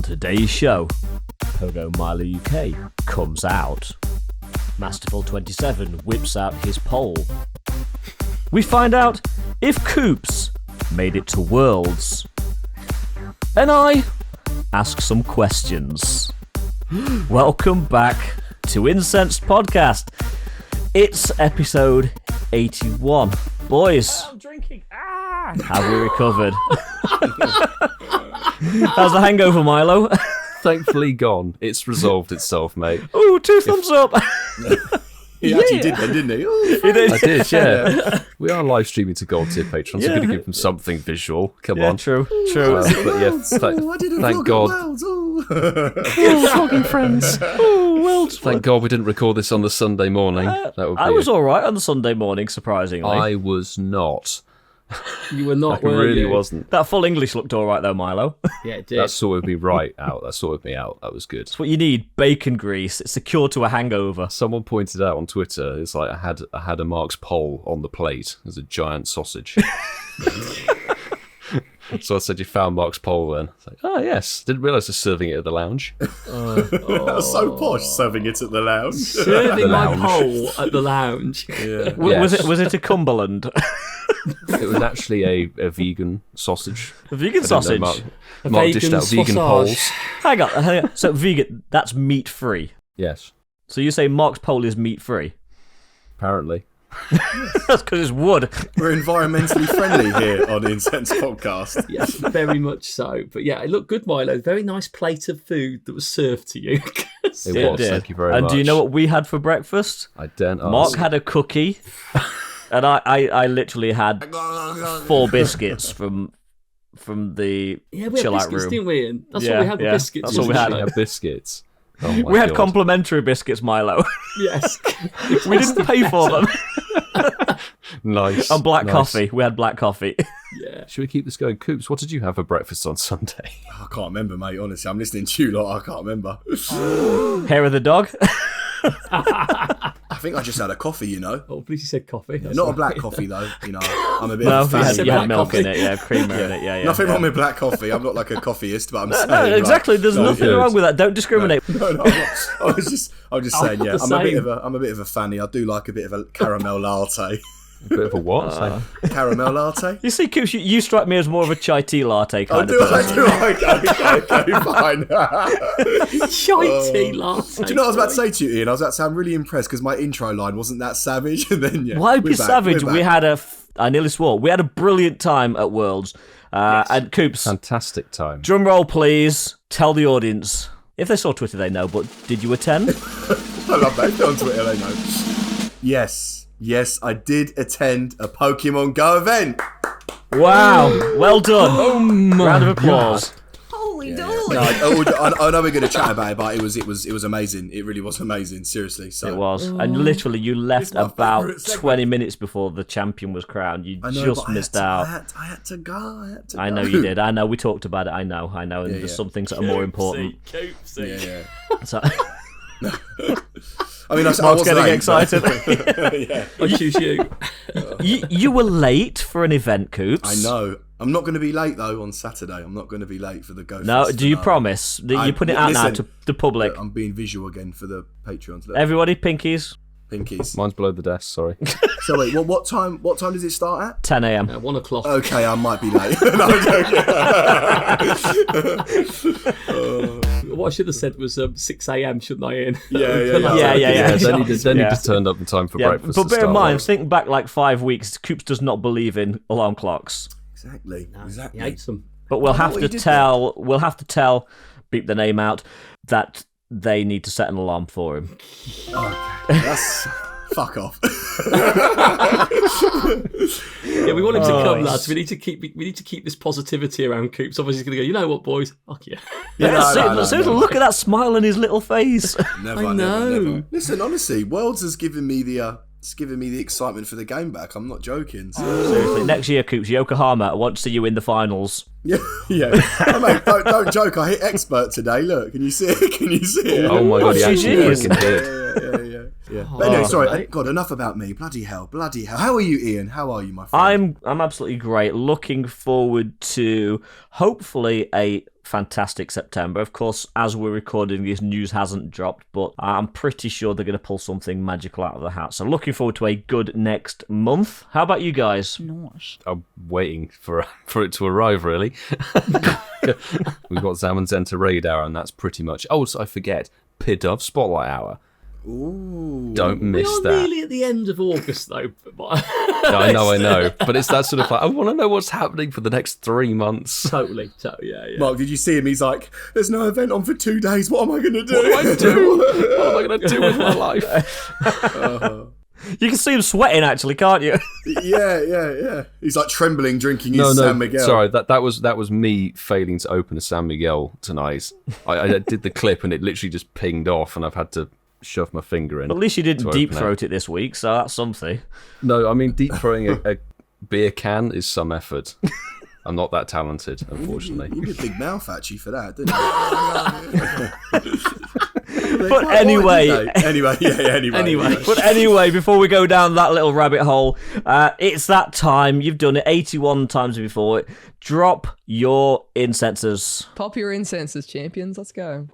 today's show, Pokémon UK comes out. Masterful27 whips out his pole. We find out if Koops made it to Worlds. And I ask some questions. Welcome back to Incensed Podcast. It's episode 81. Boys, I'm drinking. Have we recovered? How's the hangover, Milo? Thankfully gone. It's resolved itself, mate. Ooh, 2 thumbs up. He actually did then, didn't he? Ooh, He did. I did, yeah. We are live streaming to gold tier patrons, so we're going to give them something visual. Come on. True. But yeah, thank God. Vlogging friends. Oh, Worlds. Thank God we didn't record this on the Sunday morning. That would be I was alright on the Sunday morning, surprisingly. I was not. You were not, I were really you? wasn't. That full English looked alright though, Milo. Yeah, it did. That sorted me right out. That sorted me out. That was good. It's what you need, bacon grease. It's the cure to a hangover. Someone pointed out on Twitter, it's like I had a Mark's pole on the plate. There's a giant sausage. So I said, you found Mark's pole then? It's like, oh yes, didn't realise they're serving it at the lounge. That was so posh, serving it at the lounge. Serving my pole at the lounge. Yeah. Was it a Cumberland? It was actually a vegan sausage. A vegan I don't know, sausage? Mark dished vegan out vegan sausage. poles. Hang on. So vegan, that's meat free. Yes, So you say Mark's pole is meat free? apparently. That's because it's wood. We're environmentally friendly here on the Incensed Podcast. Yes, very much so. But yeah, it looked good, Milo. Very nice plate of food that was served to you. It was, thank you very much. And do you know what we had for breakfast? I daren't ask. Mark had a cookie, and I literally had 4 biscuits from the Yeah, we had chill out biscuits, room. didn't we, Ian? That's Yeah, what we had, yeah, the biscuits. that's what we had. We had biscuits. Oh my We had God. complimentary biscuits, Milo. Yes. We didn't pay for them. Nice. And black nice. coffee. We had black coffee. Yeah. Should we keep this going? Coops, what did you have for breakfast on Sunday? I can't remember, mate. Honestly, I'm listening to you lot. I can't remember. Hair of the dog. I think I just had a coffee, you know. Oh, please, you said coffee. That's Not a right. black coffee, though. You know, I'm a bit No, of a you fan. had black milk coffee. in it, yeah, creamer in it, yeah. Nothing yeah. wrong with black coffee. I'm not like a coffeeist, but I'm saying. No, like, exactly. There's no, nothing good. wrong with that. Don't discriminate. No, I'm not. I'm just saying. I'm Yeah, the same. I'm a bit of a fanny. I do like a bit of a caramel latte. A bit of a what? Caramel latte. You see, Coops, you strike me as more of a chai tea latte kind I of person. do. Okay, fine. Chai tea latte. Do you know what I was about to say to you, Ian? I was about to say I'm really impressed because my intro line wasn't that savage, and then yeah. Why we're be back, savage? we're We back. had I nearly swore. We had a brilliant time at Worlds. And Coops, Fantastic time. drum roll, please. Tell the audience. If they saw Twitter, they know, but did you attend? I love that. If they're on Twitter, they know. Yes, I did attend a Pokémon GO event. Wow. Well done. Oh my Round of applause. Holy No, dolly! I know we're going to chat about it, but it was amazing. It really was amazing. Seriously. So It was. And literally, you left my about favourite segment. 20 minutes before the champion was crowned. You I know, just but missed I out. had to go. I know you did. I know. We talked about it. I know. And Yeah, there's yeah. some things that are more important. Yeah. So, I mean, I Mark's was getting late, excited. but- yeah. I choose you. you were late for an event, Coops. I know. I'm not going to be late though on Saturday. I'm not going to be late for the Go. No, Fest do you finale. promise that you put it out now listen, to the public? I'm being visual again for the Patreons. Look, Everybody, pinkies, pinkies. Mine's below the desk, sorry. So wait, what time? What time does it start at? 10 a.m. 1 o'clock. Okay, I might be late. No, I'm joking. What I should have said was 6 a.m, shouldn't I, Ian? Yeah. Then he Yeah. just turned up in time for Yeah, breakfast. but to bear in start mind, with. think back like 5 weeks. Coops does not believe in alarm clocks, Exactly. He hates them. but we'll know have what to you did tell. We'll have to tell. Beep the name out. That they need to set an alarm for him. That's fuck off. Yeah, we want him to come, it's- lads. We need to keep this positivity around Coops. Otherwise, he's going to go, you know what, boys? Fuck yeah. Look at that smile on his little face. Never, I know. never. Listen, honestly, Worlds has given me the excitement for the game back. I'm not joking. So. Seriously, next year, Coops, Yokohama. I want to see you in the finals. Yeah. Oh, mate, don't joke. I hit expert today. Look, can you see it? Can you see it? Oh my God, he Oh, actually jeez. freaking did. Yeah. Yeah. But anyway, sorry. right. God, enough about me. Bloody hell. How are you, Ian? How are you, my friend? I'm absolutely great. Looking forward to hopefully a fantastic September. Of course, as we're recording, this news hasn't dropped, but I'm pretty sure they're going to pull something magical out of the hat. So looking forward to a good next month. How about you guys? Nice. I'm waiting for it to arrive, really. We've got Zaman Centre Raid Hour, and that's pretty much... Oh, so I forget. Pidove Spotlight Hour. Ooh. Don't miss We are that. nearly at the end of August, though. I know. But it's that sort of like, I want to know what's happening for the next 3 months. Totally, yeah. Mark, did you see him? He's like, there's no event on for 2 days. What am I going to do? What do I do? What am I going to do with my life? You can see him sweating, actually, can't you? Yeah. He's like trembling, drinking his San Miguel. Sorry, that was me failing to open a San Miguel tonight. I did the clip and it literally just pinged off, and I've had to shove my finger in. At least you didn't deep open throat it this week, so that's something. No, I mean, deep throwing a beer can is some effort. I'm not that talented, unfortunately. You did a big mouth actually for that, didn't you? But anyway, Anyway. But anyway, before we go down that little rabbit hole, it's that time. You've done it 81 times before. Drop your incenses. Pop your incenses, champions. Let's go.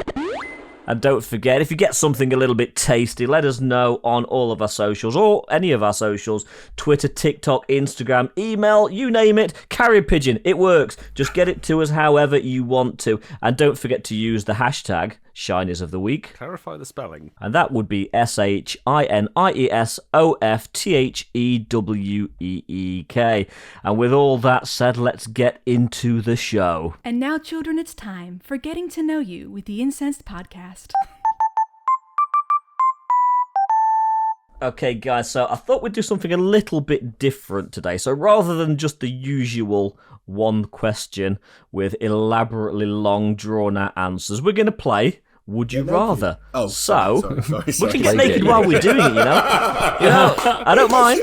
And don't forget, if you get something a little bit tasty, let us know on all of our socials, or any of our socials. Twitter, TikTok, Instagram, email, you name it. Carrier pigeon, it works. Just get it to us however you want to. And don't forget to use the hashtag Shinies of the Week. Clarify the spelling. And that would be SHINIESOFTHEWEEK. And with all that said, let's get into the show. And now, children, it's time for Getting to Know You with the Incensed podcast. Okay, guys, so I thought we'd do something a little bit different today. So rather than just the usual one question with elaborately long, drawn-out answers, we're going to play Would You Rather. Oh, so sorry. we can get naked while we're doing it, you know? I don't mind.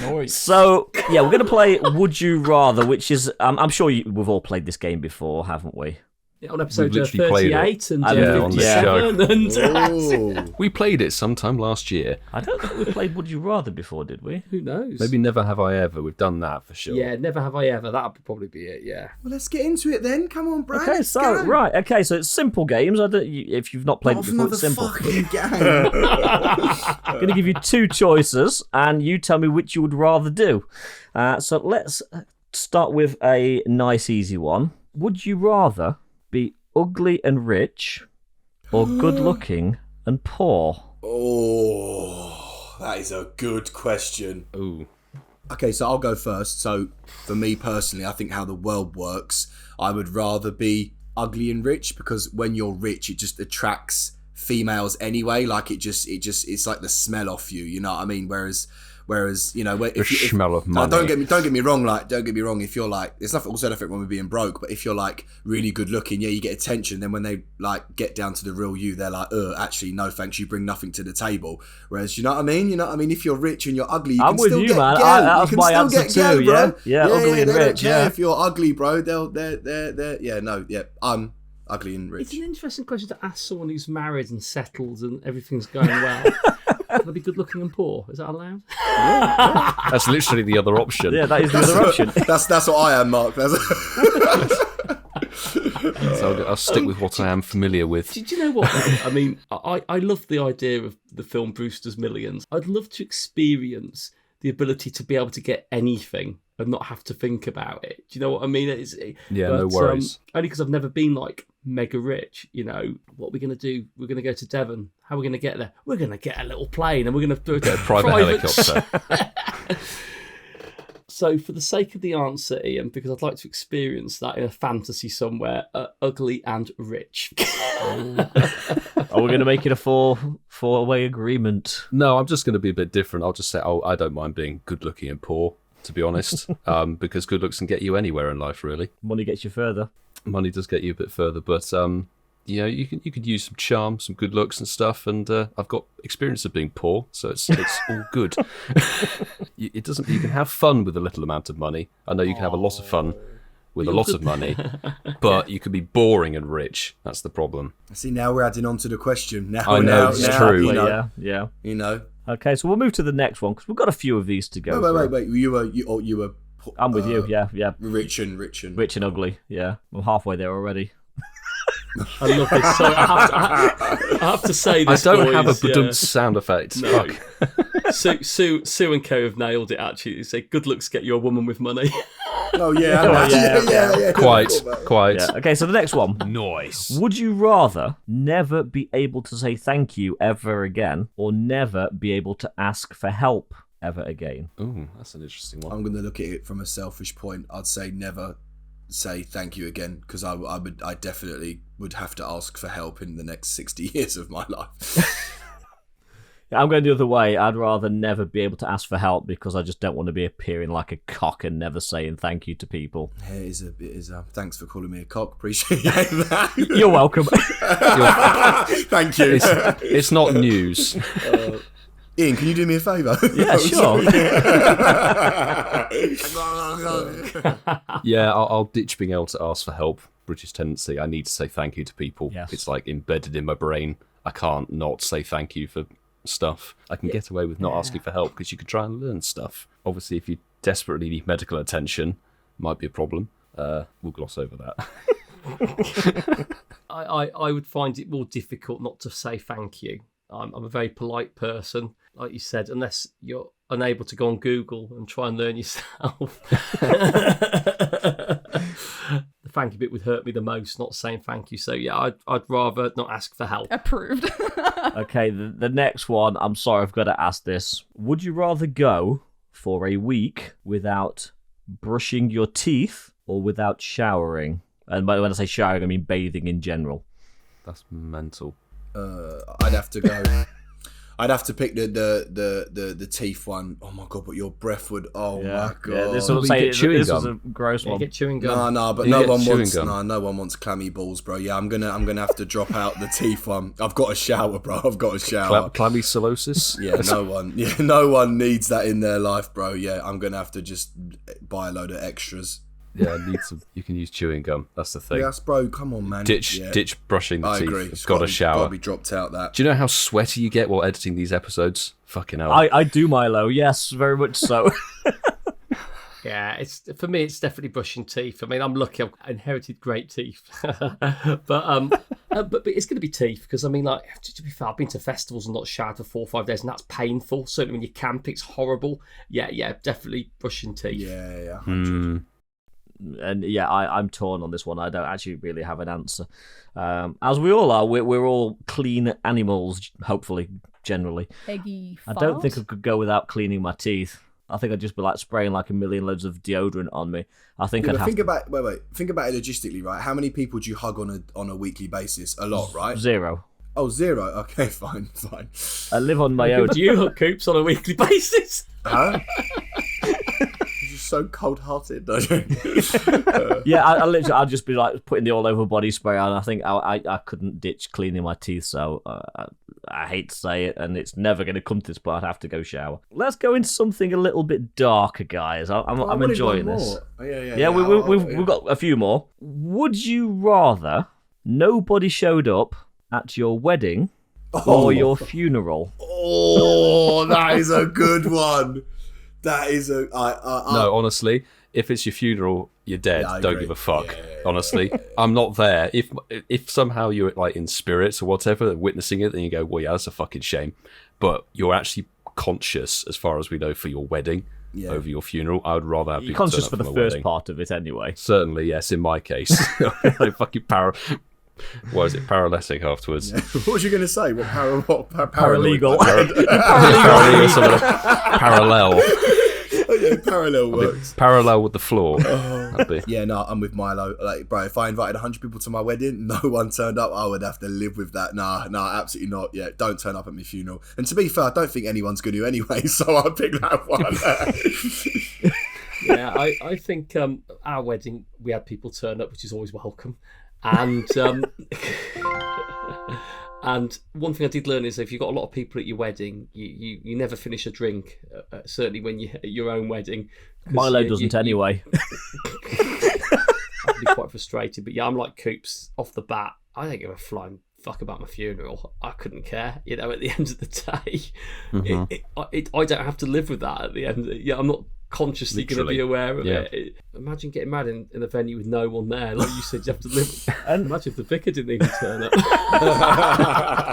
Nice. So, yeah, we're going to play Would You Rather, which is... I'm sure we've all played this game before, haven't we? Yeah, on episode We've literally 38 and on the show. 57 and... We played it sometime last year. I don't think we played Would You Rather before, did we? Who knows? Maybe Never Have I Ever. We've done that for sure. Yeah, Never Have I Ever. That would probably be it, yeah. Well, let's get into it then. Come on, Brad. Okay, so, right. Okay, so it's simple games. If you've not played it before, it's simple. Fucking game. I'm going to give you two choices, and you tell me which you would rather do. So let's start with a nice, easy one. Would you rather be ugly and rich, or good-looking and poor? Oh, that is a good question. Ooh. Okay, so I'll go first. So, for me personally, I think how the world works, I would rather be ugly and rich, because when you're rich, it just attracts females anyway. Like it's like the smell off you. You know what I mean? Whereas you know, The smell of money. Don't get me wrong. If you're like, there's nothing wrong with being broke, but if you're like really good looking, yeah, you get attention. Then when they like get down to the real you, they're like, actually, no thanks, you bring nothing to the table. Whereas, you know what I mean? If you're rich and you're ugly, I'm can with still you, get man. girl. That's my answer too. Bro. Yeah, ugly and they rich. Don't care Yeah, if you're ugly, bro. I'm ugly and rich. It's an interesting question to ask someone who's married and settled and everything's going well. Can I be good looking and poor? Is that allowed? That's literally the other option. yeah, that is the other option. That's what I am, Mark. So I'll stick with what I am familiar with. Do you know what? I mean, I love the idea of the film Brewster's Millions. I'd love to experience the ability to be able to get anything and not have to think about it. Do you know what I mean? No worries. Only because I've never been like mega rich. You know, what are we going to do? We're going to go to Devon. How are we going to get there? We're going to get a little plane and we're going to do Get a private helicopter. So for the sake of the answer, Ian, because I'd like to experience that in a fantasy somewhere, ugly and rich. Are we going to make it a four-way agreement? No, I'm just going to be a bit different. I'll just say, I don't mind being good looking and poor, to be honest, because good looks can get you anywhere in life, really. Money gets you further. Money does get you a bit further, but you know, you could use some charm, some good looks and stuff. And I've got experience of being poor, so it's all good. You can have fun with a little amount of money. I know you can have a lot of fun with a lot of money, but you could be boring and rich. That's the problem. See, now we're adding on to the question. Now, I know, it's true. You know, Yeah. You know. Okay, so we'll move to the next one because we've got a few of these to go. Wait. You were. I'm with you. Yeah. Rich and Rich and ugly. Yeah, I'm halfway there already. I love this. So I have to say this. I don't boys, have a badum sound effect. No. Fuck. Sue and Kerry have nailed it. Actually, they say good looks get you a woman with money. Oh yeah, yeah. Quite. Yeah. Okay, so the next one. Nice. Would you rather never be able to say thank you ever again, or never be able to ask for help ever again? Ooh, that's an interesting one. I'm going to look at it from a selfish point. I'd say never say thank you again, because I definitely would have to ask for help in the next 60 years of my life. I'm going the other way. I'd rather never be able to ask for help because I just don't want to be appearing like a cock and never saying thank you to people. It is thanks for calling me a cock. Appreciate that. You're welcome. Thank you. It's not news. Ian, can you do me a favour? Yeah, sure. Yeah, I'll ditch being able to ask for help. British tendency. I need to say thank you to people. Yes. It's like embedded in my brain. I can't not say thank you for stuff. I can get away with not asking for help because you could try and learn stuff. Obviously, if you desperately need medical attention, might be a problem. We'll gloss over that. I would find it more difficult not to say thank you. I'm a very polite person, like you said, unless you're unable to go on Google and try and learn yourself. The thank you bit would hurt me the most, not saying thank you. So yeah, I'd rather not ask for help. Approved. Okay, the next one, I'm sorry, I've got to ask this. Would you rather go for a week without brushing your teeth or without showering? And when I say showering, I mean bathing in general. That's mental. I'd have to go. I'd have to pick the teeth one. Oh my god! But your breath would. Oh my god! Yeah, this is what I'm saying. This was a gross one. Get chewing gum. No, but no one wants clammy balls, bro. Yeah, I'm gonna have to drop out the teeth one. I've got a shower, bro. I've got a shower. Clammy cirrhosis? Yeah, no one needs that in their life, bro. Yeah, I'm gonna have to just buy a load of extras. Yeah, you can use chewing gum. That's the thing. Yes, bro. Come on, man. Ditch brushing the I teeth. agree. It's got a shower. Got to be dropped out. That. Do you know how sweaty you get while editing these episodes? Fucking hell. I do, Milo. Yes, very much so. Yeah, for me, it's definitely brushing teeth. I mean, I'm lucky; I've inherited great teeth, but it's going to be teeth because I mean, like, to be fair, I've been to festivals and not showered for 4 or 5 days, and that's painful. Certainly, when you camp, it's horrible. Yeah, definitely brushing teeth. Yeah. And yeah, I'm torn on this one. I don't actually really have an answer. As we all are, we're all clean animals, hopefully, generally. Eggy I don't think I could go without cleaning my teeth. I think I'd just be like spraying like a million loads of deodorant on me. I think I'd have think about it logistically, right? How many people do you hug on a weekly basis? A lot, right? 0. Oh, 0. Okay, fine. I live on my own. Do you hug Coops on a weekly basis? Huh? You're just so cold-hearted, don't you? Yeah, I'd just be like putting the all-over body spray on. I think I couldn't ditch cleaning my teeth, so I hate to say it, and it's never going to come to this, but I'd have to go shower. Let's go into something a little bit darker, guys. I'm enjoying this. Yeah, we've got a few more. Would you rather nobody showed up at your wedding or your funeral? Oh, that is a good one. That is a... No, honestly, if it's your funeral, you're dead. Yeah, Don't agree. give a fuck. Honestly, I'm not there. If somehow you're like in spirits or whatever, witnessing it, then you go, well, yeah, that's a fucking shame. But you're actually conscious, as far as we know, for your wedding over your funeral. I would rather have You're people conscious turn for up the my first wedding. part of it anyway. Certainly, yes. In my case, like fucking what is it? Paralytic afterwards. What was you going to say? Paralegal. Parallel. Oh, yeah, parallel works. Parallel with the floor. That'd be. Yeah, no, I'm with Milo. Like, bro, if I invited 100 people to my wedding, no one turned up, I would have to live with that. Nah, absolutely not. Yeah, don't turn up at my funeral. And to be fair, I don't think anyone's going to anyway, so I'll pick that one. Yeah, I think our wedding, we had people turn up, which is always welcome. And and one thing I did learn is if you've got a lot of people at your wedding, you never finish a drink, certainly when you're at your own wedding. Milo doesn't anyway. definitely quite frustrated. But yeah, I'm like Coops off the bat. I don't give a flying fuck about my funeral. I couldn't care. You know, at the end of the day, I don't have to live with that at the end. I'm not consciously going to be aware of it. Imagine getting mad in a venue with no one there. Like you said, you have to live. And imagine if the vicar didn't even turn up.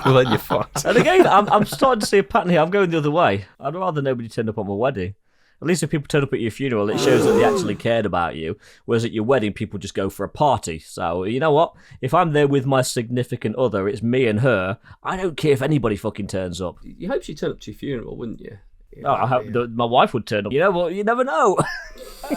Well, then you're fucked. And again, I'm starting to see a pattern here. I'm going the other way. I'd rather nobody turned up on my wedding. At least if people turn up at your funeral, it shows that they actually cared about you. Whereas at your wedding, people just go for a party. So, you know what? If I'm there with my significant other, it's me and her. I don't care if anybody fucking turns up. You hope she turned up to your funeral, wouldn't you? Oh, I hope my wife would turn up. You know what? You never know. I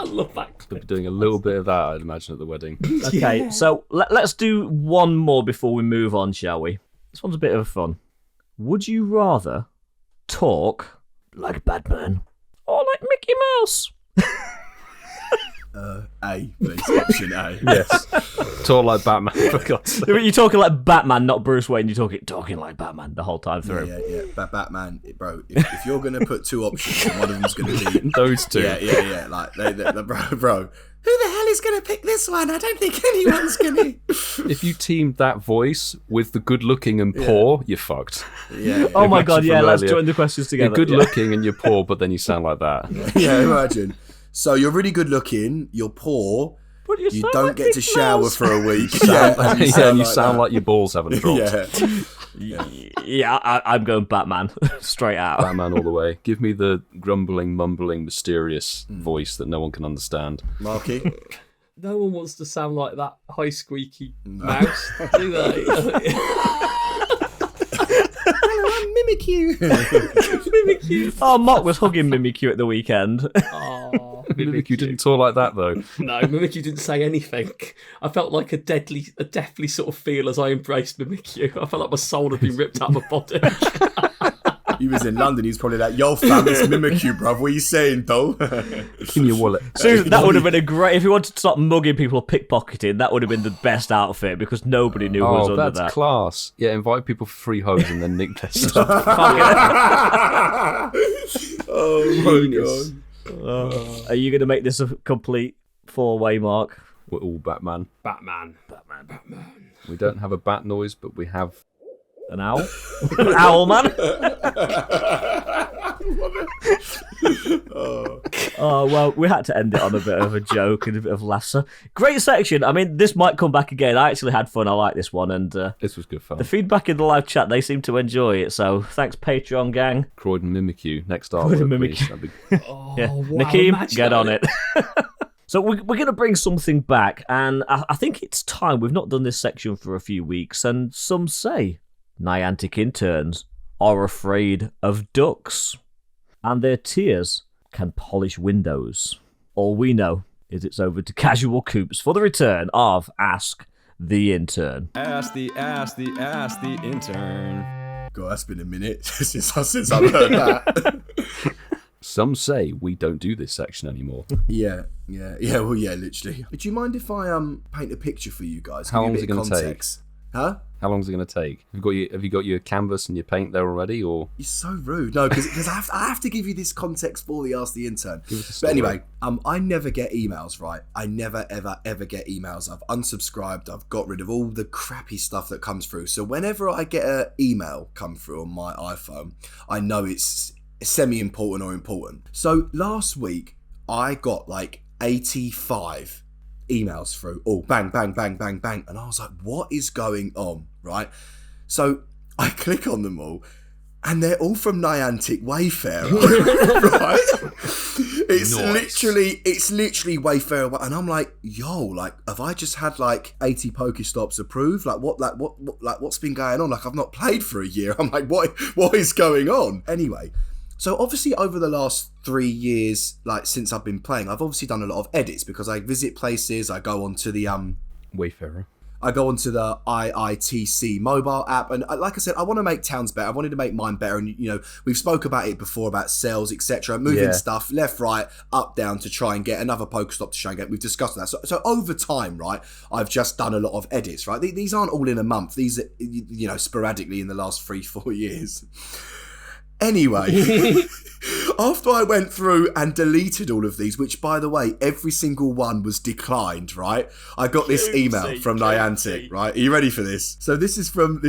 love that. We'll be doing a little bit of that, I'd imagine, at the wedding. Okay, so let's do one more before we move on, shall we? This one's a bit of fun. Would you rather talk like Batman or like Mickey Mouse? A, please. Option A. Yes. Talk like Batman, for God's sake. You're talking like Batman, not Bruce Wayne. You're talking like Batman the whole time through. Yeah. Batman, bro. If you're gonna put two options, one of them's gonna be Those two. Yeah. Like, bro. Who the hell is gonna pick this one? I don't think anyone's gonna. If you teamed that voice with the good-looking and poor, you're fucked. Yeah. Oh my god, yeah. Let's earlier. join the questions together. You're good-looking and you're poor, but then you sound like that. Yeah, imagine. So you're really good looking, you're poor, But you sound don't like get to Mickey shower Mouse. for a week. You sound like your balls haven't dropped. Yeah, I'm going Batman straight out. Batman all the way. Give me the grumbling, mumbling, mysterious voice that no one can understand. Marky? No one wants to sound like that high squeaky mouse, do they? Mimikyu. Oh, Mark was hugging Mimikyu at the weekend. Oh, Mimikyu didn't talk like that, though. No, Mimikyu didn't say anything. I felt like a deathly sort of feel as I embraced Mimikyu. I felt like my soul had been ripped out of my body. He was in London, he was probably like, yo fam, it's Mimikyu, bruv, what are you saying though? Give me your wallet. Susan, that would have been a great... If you wanted to start mugging people or pickpocketing, that would have been the best outfit because nobody knew who was under that's that. class. Yeah, invite people for free hose and then nick their stuff. Oh my god. Are you going to make this a complete four-way, Mark? We're all Batman. Batman. We don't have a bat noise, but we have... An owl? An owl, man? Oh, well, we had to end it on a bit of a joke and a bit of laughter. Great section. I mean, this might come back again. I actually had fun. I like this one. And This was good fun. the feedback in the live chat, they seem to enjoy it. So thanks, Patreon gang. Croydon Mimikyu. Next artwork, please. That'd be... Oh, Yeah. wow, Nakeem, imagine get that. on it. So we're going to bring something back. And I think it's time. We've not done this section for a few weeks. And some say Niantic interns are afraid of ducks, and their tears can polish windows. All we know is it's over to Casual Coops for the return of Ask the Intern. Ask the intern. God, that's been a minute since I've heard that. Some say we don't do this section anymore. Yeah, literally. Do you mind if I paint a picture for you guys? How Give long you is a it bit of gonna take? context? Huh? How long is it going to take? Have you got your canvas and your paint there already, or? You're so rude. No, because I have to give you this context for the Ask the Intern. Give us a But story. anyway, I never get emails, right? I never, ever get emails. I've unsubscribed. I've got rid of all the crappy stuff that comes through. So whenever I get an email come through on my iPhone, I know it's semi-important or important. So last week, I got like 85 emails through, all bang, bang, bang, bang, bang. And I was like, what is going on, right? So I click on them all, and they're all from Niantic Wayfarer, right? It's literally Wayfarer, and I'm like, yo, like, have I just had like 80 Pokestops approved? What's been going on? Like, I've not played for a year. I'm like, what is going on? Anyway. So obviously over the last 3 years, like since I've been playing, I've obviously done a lot of edits because I visit places, I go onto the Wayfarer. I go onto the IITC mobile app, and like I said, I want to make towns better. I wanted to make mine better, and you know, we've spoke about it before about sales, etc. Moving stuff left, right, up, down to try and get another Pokestop to try and get. We've discussed that. So over time, right, I've just done a lot of edits, right. These aren't all in a month. These are, you know, sporadically in the last 3-4 years. Anyway, after I went through and deleted all of these, which, by the way, every single one was declined, right? I got this email from Niantic, right? Are you ready for this? So this is from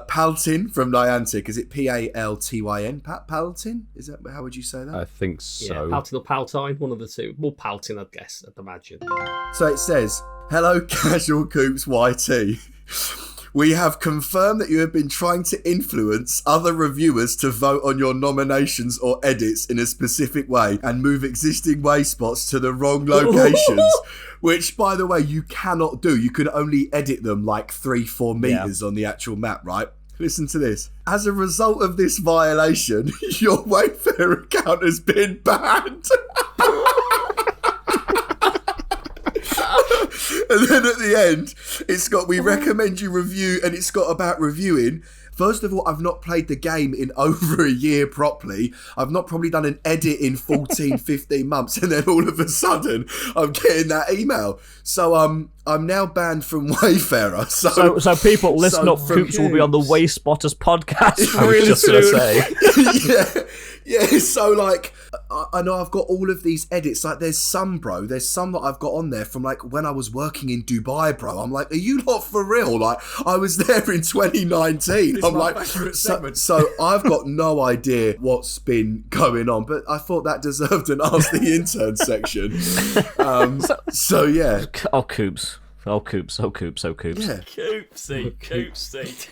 Paltin from Niantic. Is it Paltyn? Paltin? Is that, how would you say that? I think so. Yeah, Paltin or Paltine, one of the two. More Paltin, I'd guess, I'd imagine. So it says, "Hello, Casual Coops YT. We have confirmed that you have been trying to influence other reviewers to vote on your nominations or edits in a specific way and move existing way spots to the wrong locations." Which, by the way, you cannot do. You can only edit them like 3-4 meters on the actual map, right? Listen to this. "As a result of this violation, your Wayfair account has been banned." And then at the end, it's got, "We recommend you review," and it's got about reviewing. First of all, I've not played the game in over a year properly. I've not probably done an edit in 14, 15 months. And then all of a sudden, I'm getting that email. So I'm now banned from Wayfarer. So people, listen up. Coops will be on the Way Spotters podcast I was really just going to soon. say. Yeah, so like, I know I've got all of these edits. Like, there's some that I've got on there from like when I was working in Dubai, bro. I'm like, are you not for real? Like, I was there in 2019. I'm like, so I've got no idea what's been going on, but I thought that deserved an Ask the Intern section. So yeah. Oh, Coops. Oh, Coops. Oh, Coops. Oh, Coops. Yeah. Coopsy.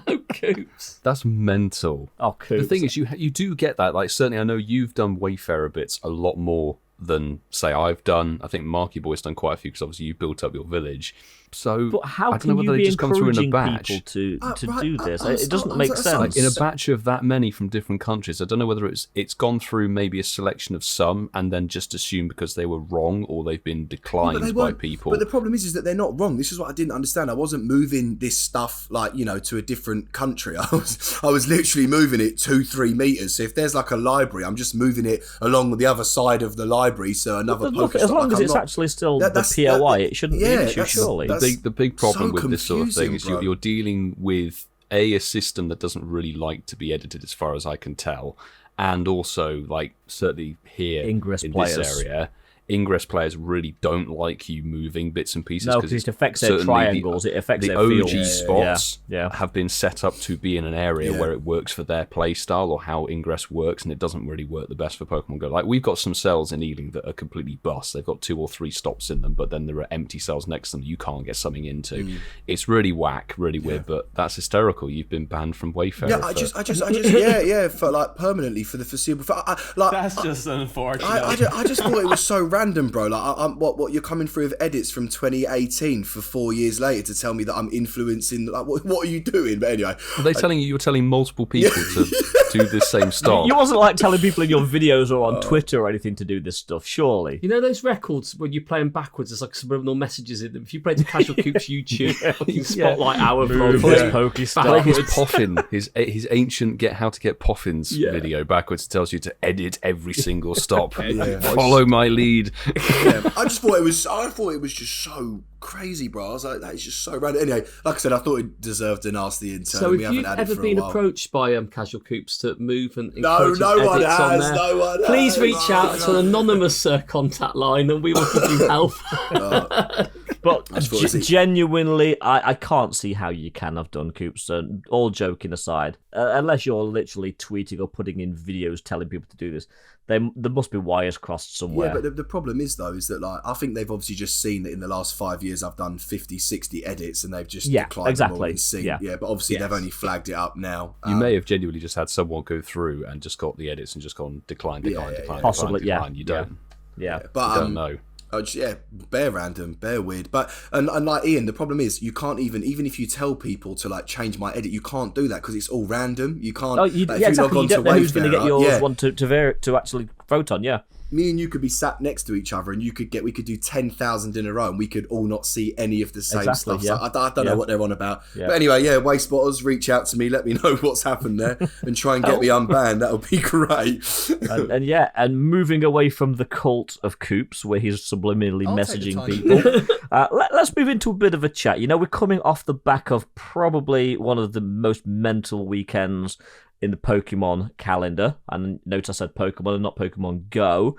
Oh, Coops. That's mental. Oh, Coops. The thing is, you do get that. Like, certainly, I know you've done Wayfarer bits a lot more than, say, I've done. I think Marky Boy's done quite a few because obviously you built up your village. So, But how I don't can know you whether they be just come through in a encouraging batch. people to Right, do this? I'm It doesn't sorry, make I'm sense. sorry. Like in a batch of that many from different countries, I don't know whether it's gone through maybe a selection of some and then just assumed because they were wrong or they've been declined by weren't- people. But the problem is that they're not wrong. This is what I didn't understand. I wasn't moving this stuff like, you know, to a different country. I was literally moving it 2-3 meters. So if there's like a library, I'm just moving it along the other side of the library. So another Look, Pokestop. as long Like, as I'm it's not- actually still that's- the POI, that- it shouldn't be yeah, an issue, that's- surely. that's- The big problem so with this sort of thing is confusing, you're dealing with a system that doesn't really like to be edited as far as I can tell, and also like certainly here Ingress in players. this area, Ingress players really don't like you moving bits and pieces. No, because it affects their certainly triangles, it affects the their OG fields. spots Yeah. have been set up to be in an area where it works for their play style or how Ingress works, and it doesn't really work the best for Pokemon Go. Like, we've got some cells in Ealing that are completely bust. They've got 2 or 3 stops in them, but then there are empty cells next to them you can't get something into. It's really whack, really weird, but that's hysterical. You've been banned from Wayfarer. Yeah, I just, for like permanently for the foreseeable. That's just unfortunate. I just thought it was so random, bro. Like, what you're coming through with edits from 2018 for 4 years later to tell me that I'm influencing. Like, what are you doing? But anyway, Are they telling you you're telling multiple people to do the same stop? You wasn't like telling people in your videos or on Twitter or anything to do this stuff, surely. You know those records when you play them backwards, there's like subliminal messages in them. If you play to Casual Coops YouTube, fucking Spotlight Hour vlog, Play Pokey stuff. Play his Poffin, his ancient how to get Poffins video backwards, tells you to edit every single stop. Follow my lead. I thought it was just so crazy, bro. I was like, that is just so random. Anyway, like I said, I thought it deserved an Ask the Intern. So we have you haven't had it ever for been a while. approached by Casual Coops to move and No, encourage no one edits on has. there? No one Please has. reach out to an anonymous contact line and we will give you help. But just thought it was- genuinely, I can't see how you can have done, Coops. All joking aside, unless you're literally tweeting or putting in videos telling people to do this, there must be wires crossed somewhere. Yeah, but the problem is, though, is that like I think they've obviously just seen that in the last 5 years I've done 50, 60 edits and they've just declined them all exactly. and seen. Yeah. But obviously they've only flagged it up now. You may have genuinely just had someone go through and just got the edits and just gone decline. Possibly, yeah. You don't. Yeah. But You don't know. bare random, bare weird. But and like Ian, the problem is you can't even if you tell people to like change my edit, you can't do that because it's all random. You can't. Oh, like, if exactly. You log on don't to know who's going to get Wayfarer, yours one to actually Photon, yeah. Me and you could be sat next to each other, and we could do 10,000 in a row, and we could all not see any of the same Exactly, stuff. yeah. So I don't know what they're on about. Yeah. But anyway, yeah, Waste Spotters, reach out to me, let me know what's happened there, and try and get me unbanned. That would be great. and moving away from the cult of Coops, where he's subliminally I'll messaging take the time. people, let's move into a bit of a chat. You know, we're coming off the back of probably one of the most mental weekends in the Pokemon calendar. And notice I said Pokemon and not Pokemon Go.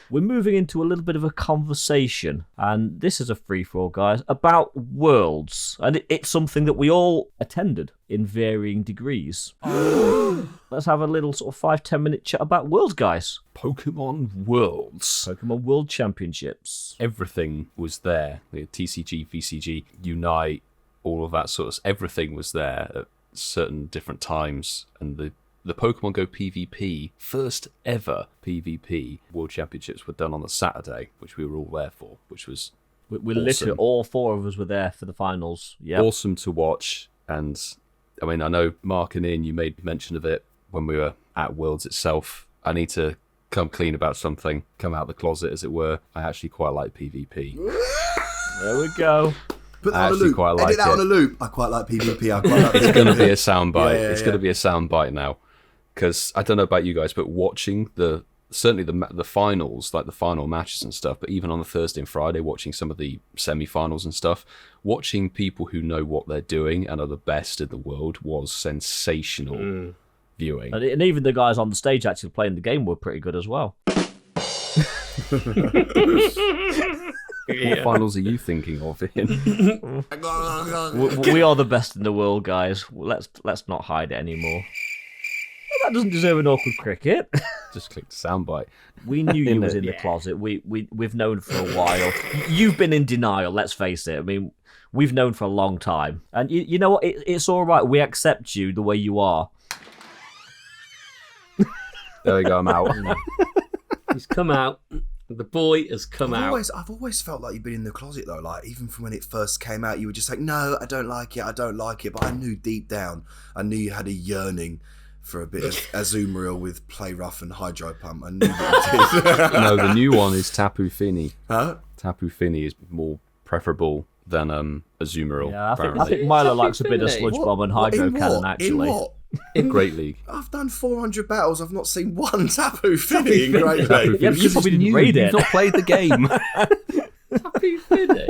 We're moving into a little bit of a conversation, and this is a free-for-all, guys, about Worlds. And it's something that we all attended in varying degrees. Let's have a little sort of 5-10 minute chat about Worlds, guys. Pokemon Worlds. Pokemon World Championships. Everything was there. The TCG, VCG, Unite, all of that sort of... Everything was there at certain different times, and the Pokemon Go PvP, first ever PvP World Championships were done on a Saturday, which we were all there for, which was We awesome. literally, all four of us were there for the finals. Yeah. Awesome to watch. And I mean, I know Mark and Ian, you made mention of it when we were at Worlds itself. I need to come clean about something, come out of the closet, as it were. I actually quite like PvP. There we go. Put that I on a actually loop. quite like Edit that it. on a loop. I quite like PvP. I quite like It's going to be a soundbite. Yeah, It's going to be a soundbite now. Because I don't know about you guys, but watching certainly the finals, like the final matches and stuff, but even on the Thursday and Friday, watching some of the semi-finals and stuff, watching people who know what they're doing and are the best in the world was sensational viewing. And even the guys on the stage actually playing the game were pretty good as well. What finals are you thinking of, Ian? We are the best in the world, guys. Let's not hide it anymore. Well, that doesn't deserve an awkward cricket. Just clicked soundbite. We knew you was in the closet. We've known for a while. You've been in denial, let's face it. I mean, we've known for a long time. And you know what? It's all right. We accept you the way you are. There we go, I'm out. He's come out. The boy has come out. I've always felt like you've been in the closet, though. Like, even from when it first came out, you were just like, no, I don't like it. But I knew deep down, I knew you had a yearning for a bit of Azumarill with Play Rough and Hydro Pump. I knew you did. No, the new one is Tapu Fini. Huh? Tapu Fini is more preferable than Azumarill. Yeah, I apparently. think Milo likes a bit of Tapu Sludge Fini? Bomb and What? Hydro In Cannon, what? actually. In what? In Great League. I've done 400 battles. I've not seen one Tapu Fini in Great League. Yeah, but you probably didn't raid it. You've not played the game. Tapu Fini.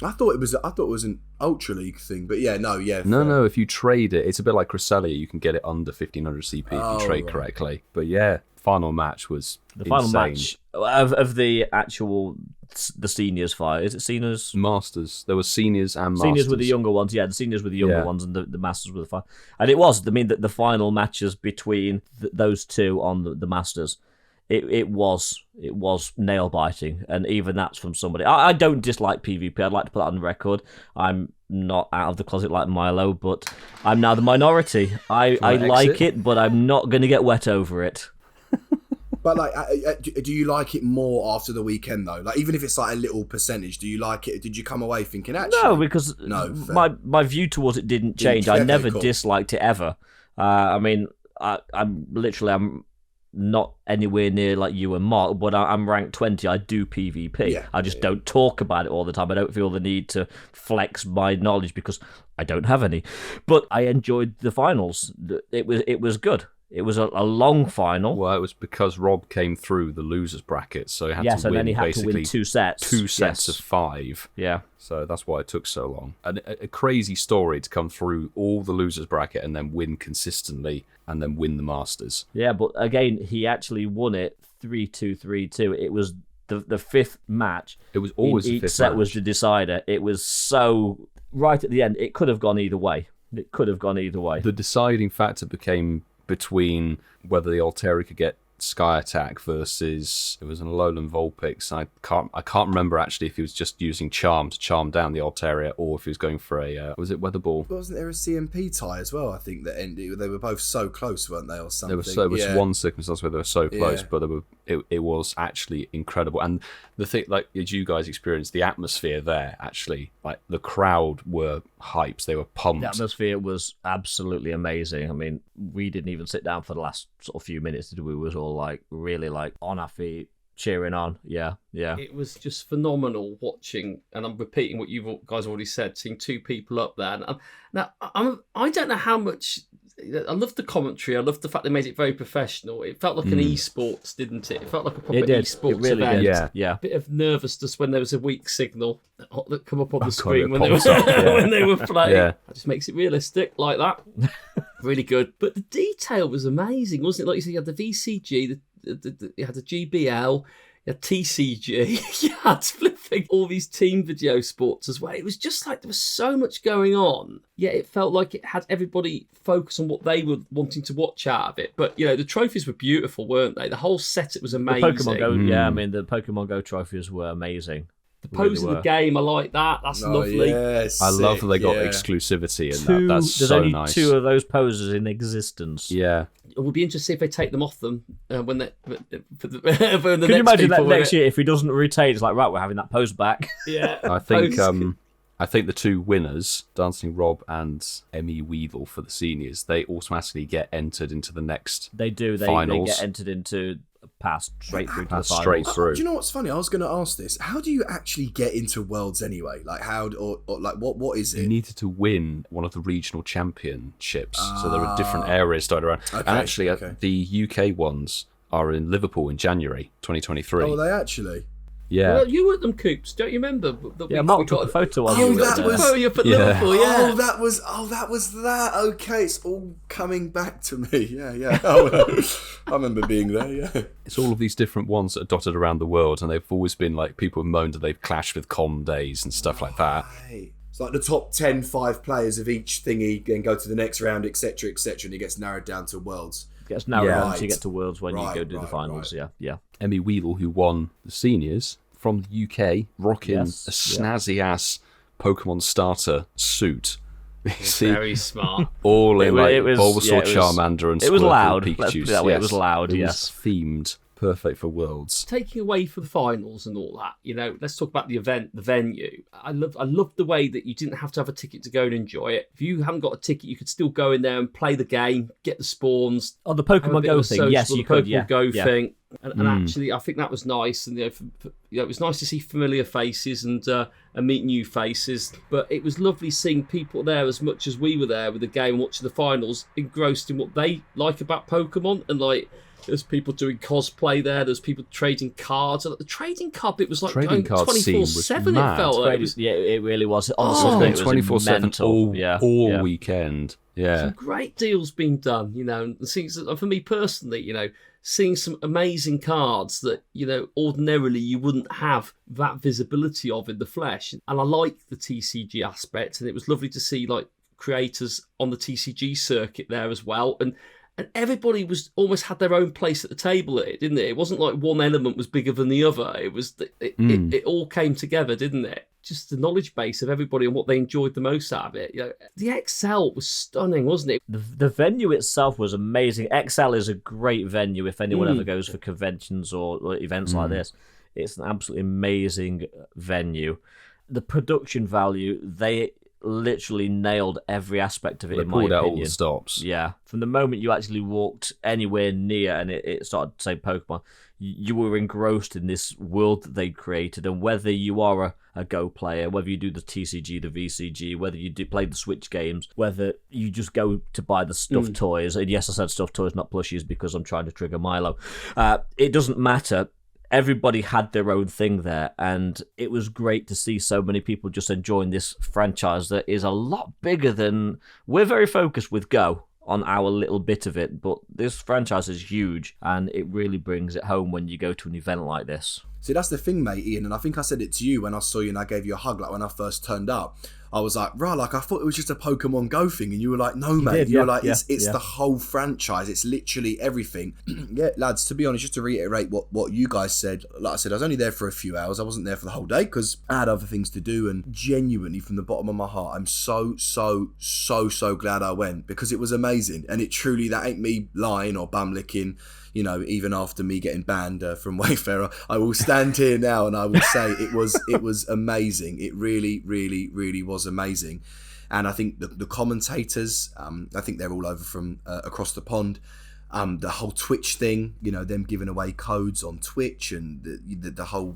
I thought it was an Ultra League thing, but yeah, no. No, if you trade it, it's a bit like Cresselia. You can get it under 1500 CP if you trade right. correctly. But yeah, final match was The final insane. match of the actual the seniors fight. Is it seniors? Masters. There were seniors and masters. Seniors were the younger ones, yeah. The seniors were the younger Yeah. ones, and the masters were the final. And it was. I mean, the final matches between those two on the masters, it was nail biting, and even that's from somebody. I don't dislike PvP. I'd like to put that on the record. I'm not out of the closet like Milo, but I'm now the minority. I like exit? it, but I'm not going to get wet over it. But like, do you like it more after the weekend though? Like, even if it's like a little percentage, do you like it? Did you come away thinking actually? No, because No, fair. my view towards it didn't change. Okay, I never cool. disliked it ever. I mean, I'm not anywhere near like you and Mark, but I'm ranked 20. I do PvP. Yeah, I just don't talk about it all the time. I don't feel the need to flex my knowledge because I don't have any. But I enjoyed the finals. It was good. It was a long final. Well, it was because Rob came through the losers bracket, so he had Yes, to and win then he had to basically win two sets. Two sets Yes. of 5. Yeah. So that's why it took so long. And a crazy story to come through all the losers bracket and then win consistently and then win the Masters. Yeah, but again, he actually won it 3-2, 3-2. It was the fifth match. It was always the each fifth set match. was the decider. It was so right at the end. It could have gone either way. The deciding factor became between whether the Alteri could get Sky Attack versus it was an Alolan Vulpix. I can't remember actually if he was just using Charm to charm down the Altaria or if he was going for a was it Weather Ball? Wasn't there a CMP tie as well? I think that ended. They were both so close, weren't they, or something? There was one circumstance where they were so close, Yeah. but it was actually incredible. And the thing, like, as you guys experienced, the atmosphere there actually, like the crowd were hyped, they were pumped. The atmosphere was absolutely amazing. I mean, we didn't even sit down for the last sort of few minutes, did we? We was all people like really like on our feet, cheering on. Yeah. It was just phenomenal watching, and I'm repeating what you guys already said, seeing two people up there. Now, I don't know how much. I love the commentary. I love the fact they made it very professional. It felt like an esports, didn't it? It felt like a proper esports it really event. did. Yeah. A bit of nervousness when there was a weak signal that come up on the screen God, when when they were playing. Yeah. It just makes it realistic like that. Really good. But the detail was amazing, wasn't it? Like you said, you had the VCG, you had the GBL, you had TCG, you had flipping all these team video sports as well. It was just like there was so much going on. Yeah, it felt like it had everybody focus on what they were wanting to watch out of it. But, the trophies were beautiful, weren't they? The whole setup was amazing. The Pokemon Go, I mean, the Pokemon Go trophies were amazing. The pose of the game, I like that. That's lovely. Yeah, I love that they got exclusivity in that. That's so nice. There's only 2 of those poses in existence. Yeah. It would be interesting if they take them off them when they. Can you imagine that next year if he doesn't retain? It's like, right, we're having that pose back. Yeah. I think the 2 winners, Dancing Rob and Emmy Weedle for the seniors, they automatically get entered into the next. They do. They get entered into pass straight through to the finals. Straight through. Do you know what's funny? I was going to ask this. How do you actually get into Worlds anyway? Like how or like what is it? You needed to win one of the regional championships, so there were different areas started around. Okay, and actually, the UK ones are in Liverpool in January 2023. Oh, they actually. Yeah. Well, you were at them, Coops. Don't you remember? Mark took a photo of Oh, you. that was. Oh, you're for Liverpool, yeah. Oh, that was that. Okay, it's all coming back to me. Yeah. Oh, I remember being there. Yeah. It's all of these different ones that are dotted around the world, and they've always been like people have moaned that they've clashed with com days and stuff like that. Right. It's like the top 5 players of each thingy and go to the next round, etc., and it gets narrowed down to Worlds. Gets narrowed down Right. to get to Worlds when you Right, go do the right, finals. right. Yeah. Emmy Weedle, who won the seniors from the UK, rocking Yes, a snazzy ass Pokemon starter suit. Very smart. All in like it was- Bulbasaur, it was- Charmander, and it was Squirtle, loud. Pikachu. Let's put it that way, it was loud, It yes. was themed, perfect for Worlds. Taking away from the finals and all that, let's talk about the event, the venue. I love the way that you didn't have to have a ticket to go and enjoy it. If you haven't got a ticket, you could still go in there and play the game, get the spawns. Oh, the have a Pokemon bit Go of a thing. Yes, social, you the could. Pokemon Go Yeah. thing. And actually, I think that was nice. And it was nice to see familiar faces and meet new faces. But it was lovely seeing people there as much as we were there with the game, watching the finals, engrossed in what they like about Pokemon. And like, there's people doing cosplay there. There's people trading cards. And the trading card bit was like Trading going card scene was 24/7. It mad. felt like. It was Yeah, it really was. On the Oh. Sunday, it was 24/7 mental. all weekend. Yeah. some great deals being done, and seeing, for me personally, seeing some amazing cards that, ordinarily you wouldn't have that visibility of in the flesh. And I like the TCG aspect, and it was lovely to see like creators on the TCG circuit there as well. And everybody was almost had their own place at the table, didn't it? It wasn't like one element was bigger than the other. It was it all came together, didn't it? Just the knowledge base of everybody and what they enjoyed the most out of it. The XL was stunning, wasn't it? The venue itself was amazing. XL is a great venue if anyone ever goes for conventions or events like this. It's an absolutely amazing venue. The production value, they literally nailed every aspect of it, They in my pulled out all opinion. the stops. Yeah. From the moment you actually walked anywhere near and it started to say Pokemon, you were engrossed in this world that they'd created. And whether you are a Go player, whether you do the TCG, the VCG, whether you do play the Switch games, whether you just go to buy the stuffed toys, and yes, I said stuffed toys, not plushies, because I'm trying to trigger Milo. It doesn't matter. Everybody had their own thing there, and it was great to see so many people just enjoying this franchise that is a lot bigger than... We're very focused with Go on our little bit of it, but this franchise is huge, and it really brings it home when you go to an event like this. See, that's the thing, mate, Ian, and I think I said it to you when I saw you and I gave you a hug, like when I first turned up. I was like, right, like I thought it was just a Pokemon Go thing, and you were like, no, mate. You were like, it's the whole franchise. It's literally everything. Yeah, lads, to be honest, just to reiterate what you guys said, like I said, I was only there for a few hours. I wasn't there for the whole day because I had other things to do, and genuinely, from the bottom of my heart, I'm so glad I went, because it was amazing, and it truly, that ain't me lying or bum licking. Even after me getting banned from Wayfarer, I will stand here now and I will say it was amazing. It really, really, really was amazing. And I think the commentators, I think they're all over from across the pond. The whole Twitch thing, them giving away codes on Twitch and the whole,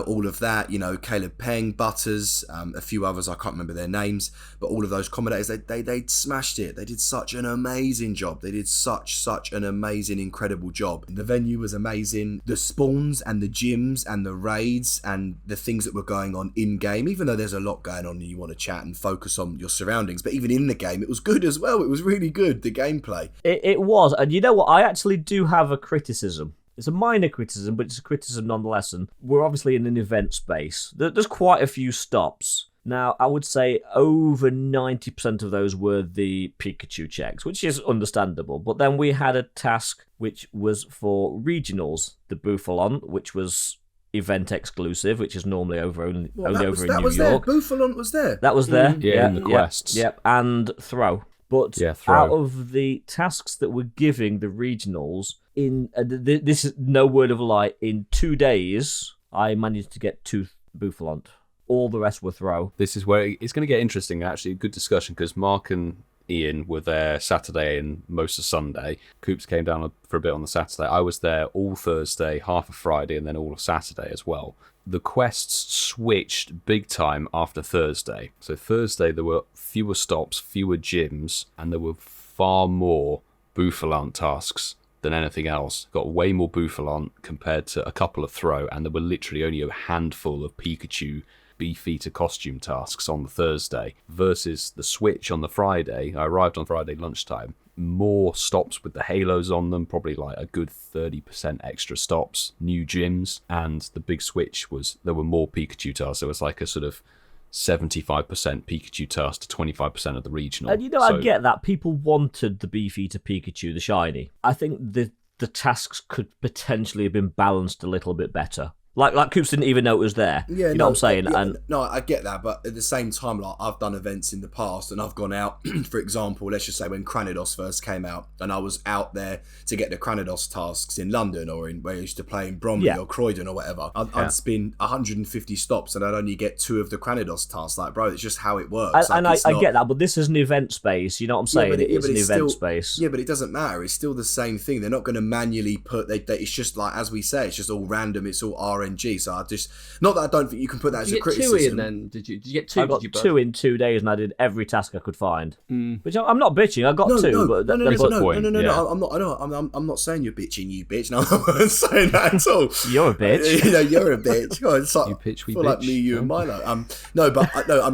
all of that, Caleb Peng, Butters, a few others, I can't remember their names, but all of those commentators, they smashed it. They did such an amazing job. They did such an amazing, incredible job. The venue was amazing. The spawns and the gyms and the raids and the things that were going on in game, even though there's a lot going on and you want to chat and focus on your surroundings, but even in the game, it was good as well. It was really good, the gameplay. It was. And you know what? I actually do have a criticism. It's a minor criticism, but it's a criticism nonetheless. And we're obviously in an event space. There's quite a few stops. Now, I would say over 90% of those were the Pikachu checks, which is understandable. But then we had a task which was for regionals, the Bouffalon, which was event exclusive, which is normally only over in New York. Bouffalon was there. That was there. Yeah, in the quests. Yep, and throw. But throw. Out of the tasks that we're giving the regionals, this is no word of a lie, in 2 days, I managed to get 2 Bouffalon. All the rest were throw. This is where it's going to get interesting, actually. A good discussion, because Mark and Ian were there Saturday and most of Sunday. Coops came down for a bit on the Saturday. I was there all Thursday, half of Friday, and then all of Saturday as well. The quests switched big time after Thursday. So Thursday there were fewer stops, fewer gyms, and there were far more Bouffalon tasks than anything else. Got way more Bouffalon compared to a couple of throw, and there were literally only a handful of Pikachu Beefeater costume tasks on the Thursday versus the switch on the Friday. I arrived on Friday lunchtime. More stops with the halos on them, probably like a good 30% extra stops, new gyms, and the big switch was there were more Pikachu tasks. There was like a sort of 75% Pikachu task to 25% of the regional. And I get that. People wanted the Beefeater Pikachu, the shiny. I think the tasks could potentially have been balanced a little bit better. Like Coops didn't even know it was there. Yeah, know what I'm saying? No, I get that, but at the same time, like I've done events in the past, and I've gone out. For example, let's just say when Cranidos first came out, and I was out there to get the Cranidos tasks in London or in where I used to play in Bromley or Croydon or whatever. I'd spin 150 stops, and I'd only get 2 of the Cranidos tasks. Like, bro, it's just how it works. And I get that, but this is an event space. You know what I'm saying? It's an event space. Yeah, but it doesn't matter. It's still the same thing. They're not going to manually put. It's just like, as we say, it's just all random. It's all RNG. So I just, not that I don't think you can put that as a criticism. Did you get 2 in then? Did you get 2? I got 2 in 2 days, and I did every task I could find. Which I'm not bitching. I got 2. No. I'm not saying you're bitching, you bitch. No, I'm not saying that at all. You're a bitch. You're a bitch. God, it's like, you bitch, we bitch. Like me, you, and Milo. I'm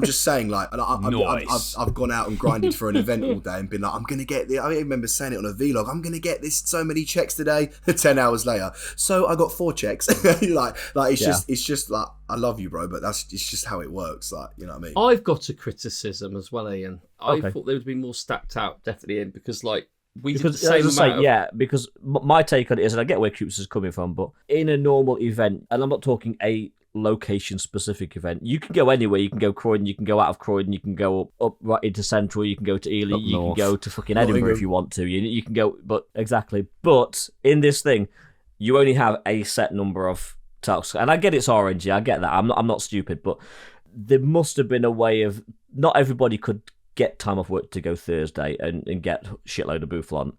just saying, like, I've gone out and grinded for an event all day and been like, I'm gonna get the. I remember saying it on a vlog. I'm gonna get this so many checks today. 10 hours later, so I got 4 checks. like it's just like, I love you, bro, but it's just how it works. Like, you know what I mean? I've got a criticism as well, Ian. I thought there would be more stacked out, definitely, in because like we did the same amount. Because my take on it is, and I get where Coops is coming from, but in a normal event, and I'm not talking a location-specific event, you can go anywhere. You can go Croydon, you can go out of Croydon, you can go up right into Central, you can go to Ely, you can go to fucking Edinburgh if you want to. You can go, but in this thing, you only have a set number of tasks, and I get it's RNG. I get that. I'm not stupid, but there must have been a way of not everybody could get time off work to go Thursday and get shitload of Bouffalon.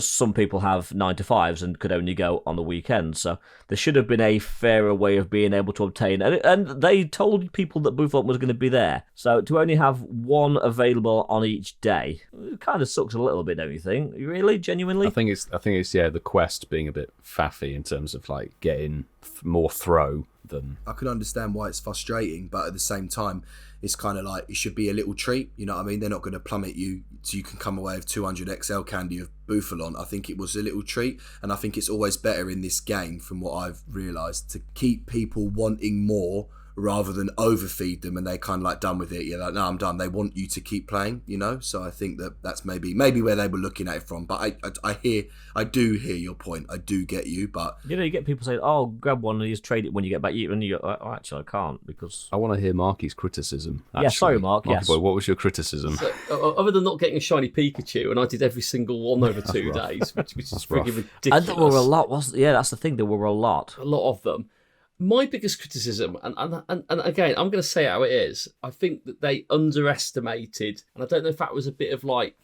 Some people have 9 to 5s and could only go on the weekend. So there should have been a fairer way of being able to obtain. And they told people that Bouffalon was going to be there. So to only have 1 available on each day, it kind of sucks a little bit, don't you think? Really, genuinely? I think it's the quest being a bit faffy in terms of like getting more throw than. I can understand why it's frustrating, but at the same time, it's kind of like it should be a little treat. You know what I mean? They're not going to plummet you so you can come away with 200 XL candy of Bouffalon. I think it was a little treat, and I think it's always better in this game, from what I've realised, to keep people wanting more rather than overfeed them and they kind of like done with it. You're like, no, I'm done. They want you to keep playing, So I think that's maybe where they were looking at it from. But I do hear your point. I do get you, but you get people saying, "Oh, grab one and just trade it when you get back." And you go, "Oh, actually, I can't because." I want to hear Marky's criticism. Actually. Yeah, sorry, Mark. Marky boy, what was your criticism? So, other than not getting a shiny Pikachu, and I did every single one over 2 days, which is freaking ridiculous. And there were a lot, wasn't? Yeah, that's the thing. There were a lot of them. My biggest criticism, and again, I'm going to say it how it is, I think that they underestimated, and I don't know if that was a bit of like,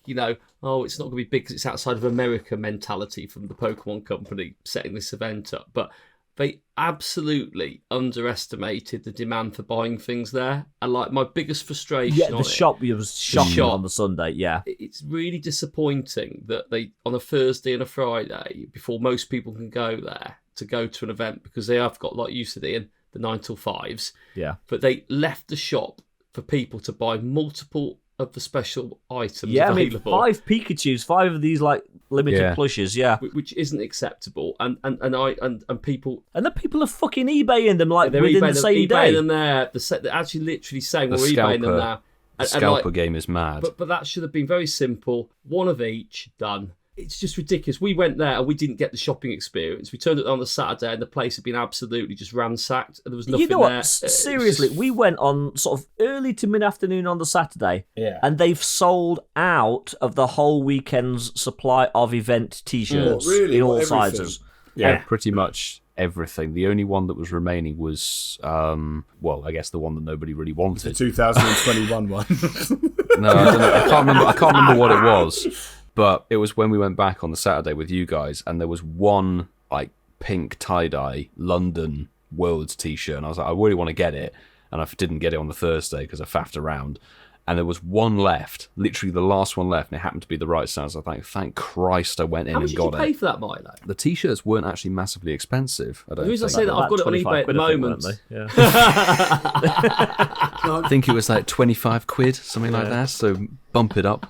oh, it's not going to be big because it's outside of America mentality from the Pokemon company setting this event up, but they absolutely underestimated the demand for buying things there. And like my biggest frustration the shop was shocking on the Sunday, yeah. It's really disappointing that they, on a Thursday and a Friday, before most people can go there, to go to an event, because they have got, like you said, Ian, the 9 till 5s. Yeah. But they left the shop for people to buy multiple of the special items I available. mean, 5 Pikachus, 5 of these like limited plushes, which isn't acceptable. And people, and the people are fucking eBaying them like they're within the same day. Them there. They're actually literally saying we're eBaying them now. The scalper game is mad. But that should have been very simple. One of each, done. It's just ridiculous. We went there and we didn't get the shopping experience. We turned it on the Saturday and the place had been absolutely just ransacked. And there was nothing there. Seriously, we went on sort of early to mid-afternoon on the Saturday, and they've sold out of the whole weekend's supply of event T-shirts in all sizes. Yeah, pretty much everything. The only one that was remaining was, I guess the one that nobody really wanted. The 2021 one. No, I don't know. I can't remember what it was. But it was when we went back on the Saturday with you guys, and there was one like pink tie-dye London Worlds t-shirt, and I was like, I really want to get it, and I didn't get it on the Thursday because I faffed around. And there was one left, literally the last one left, and it happened to be the right size. I thought, thank Christ I went in and got it. How much did you pay for that, Milo? The t-shirts weren't actually massively expensive. The reason I say that, I've got it on eBay at the moment. I think it was like 25 quid, something like that, so bump it up.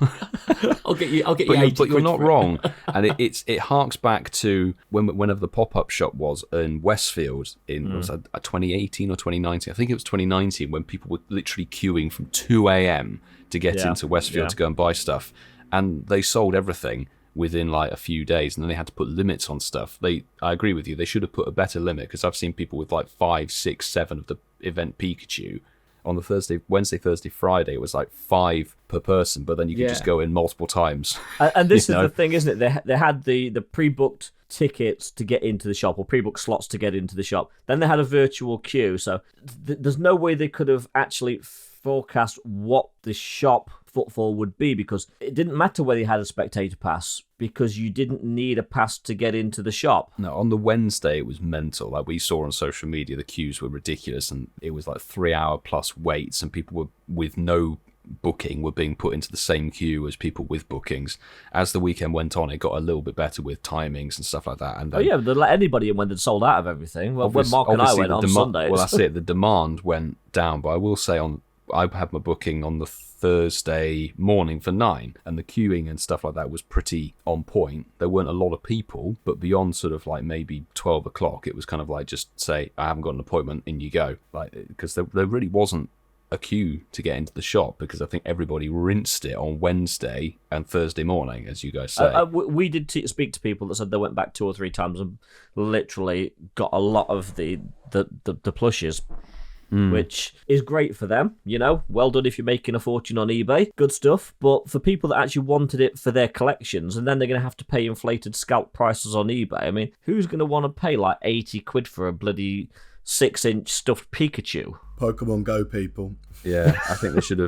I'll get you 80 But you're quid not for it. wrong. And it harks back to whenever the pop-up shop was in Westfield in was it 2018 or 2019? I think it was 2019, when people were literally queuing from 2 a.m. to get into Westfield to go and buy stuff. And they sold everything within like a few days, and then they had to put limits on stuff. I agree with you, they should have put a better limit, because I've seen people with like 5, 6, 7 of the event Pikachu. On the Wednesday, Thursday, Friday, it was like 5 per person, but then you could just go in multiple times. And this is the thing, isn't it? They had the pre-booked tickets to get into the shop, or pre-booked slots to get into the shop. Then they had a virtual queue, so there's no way they could have actually forecast what the shop footfall would be, because it didn't matter whether you had a spectator pass, because you didn't need a pass to get into the shop. No, on the Wednesday it was mental. Like we saw on social media, the queues were ridiculous, and it was like 3-hour plus waits, and people were with no booking were being put into the same queue as people with bookings. As the weekend went on, it got a little bit better with timings and stuff like that. And then, they let anybody in when they'd sold out of everything. Well, when Mark and I went on Sundays. Well, that's it. The demand went down, but I will say I had my booking on the Thursday morning for 9, and the queuing and stuff like that was pretty on point. There weren't a lot of people, but beyond sort of like maybe 12 o'clock, it was kind of like, just say, I haven't got an appointment, in you go. Like, because there really wasn't a queue to get into the shop, because I think everybody rinsed it on Wednesday and Thursday morning, as you guys say. We did speak to people that said they went back 2 or 3 times and literally got a lot of the plushes. Which is great for them, well done if you're making a fortune on eBay, good stuff. But for people that actually wanted it for their collections, and then they're going to have to pay inflated scalp prices on eBay, I mean, who's going to want to pay like 80 quid for a bloody 6-inch stuffed Pikachu? Pokemon Go people. Yeah, I think they should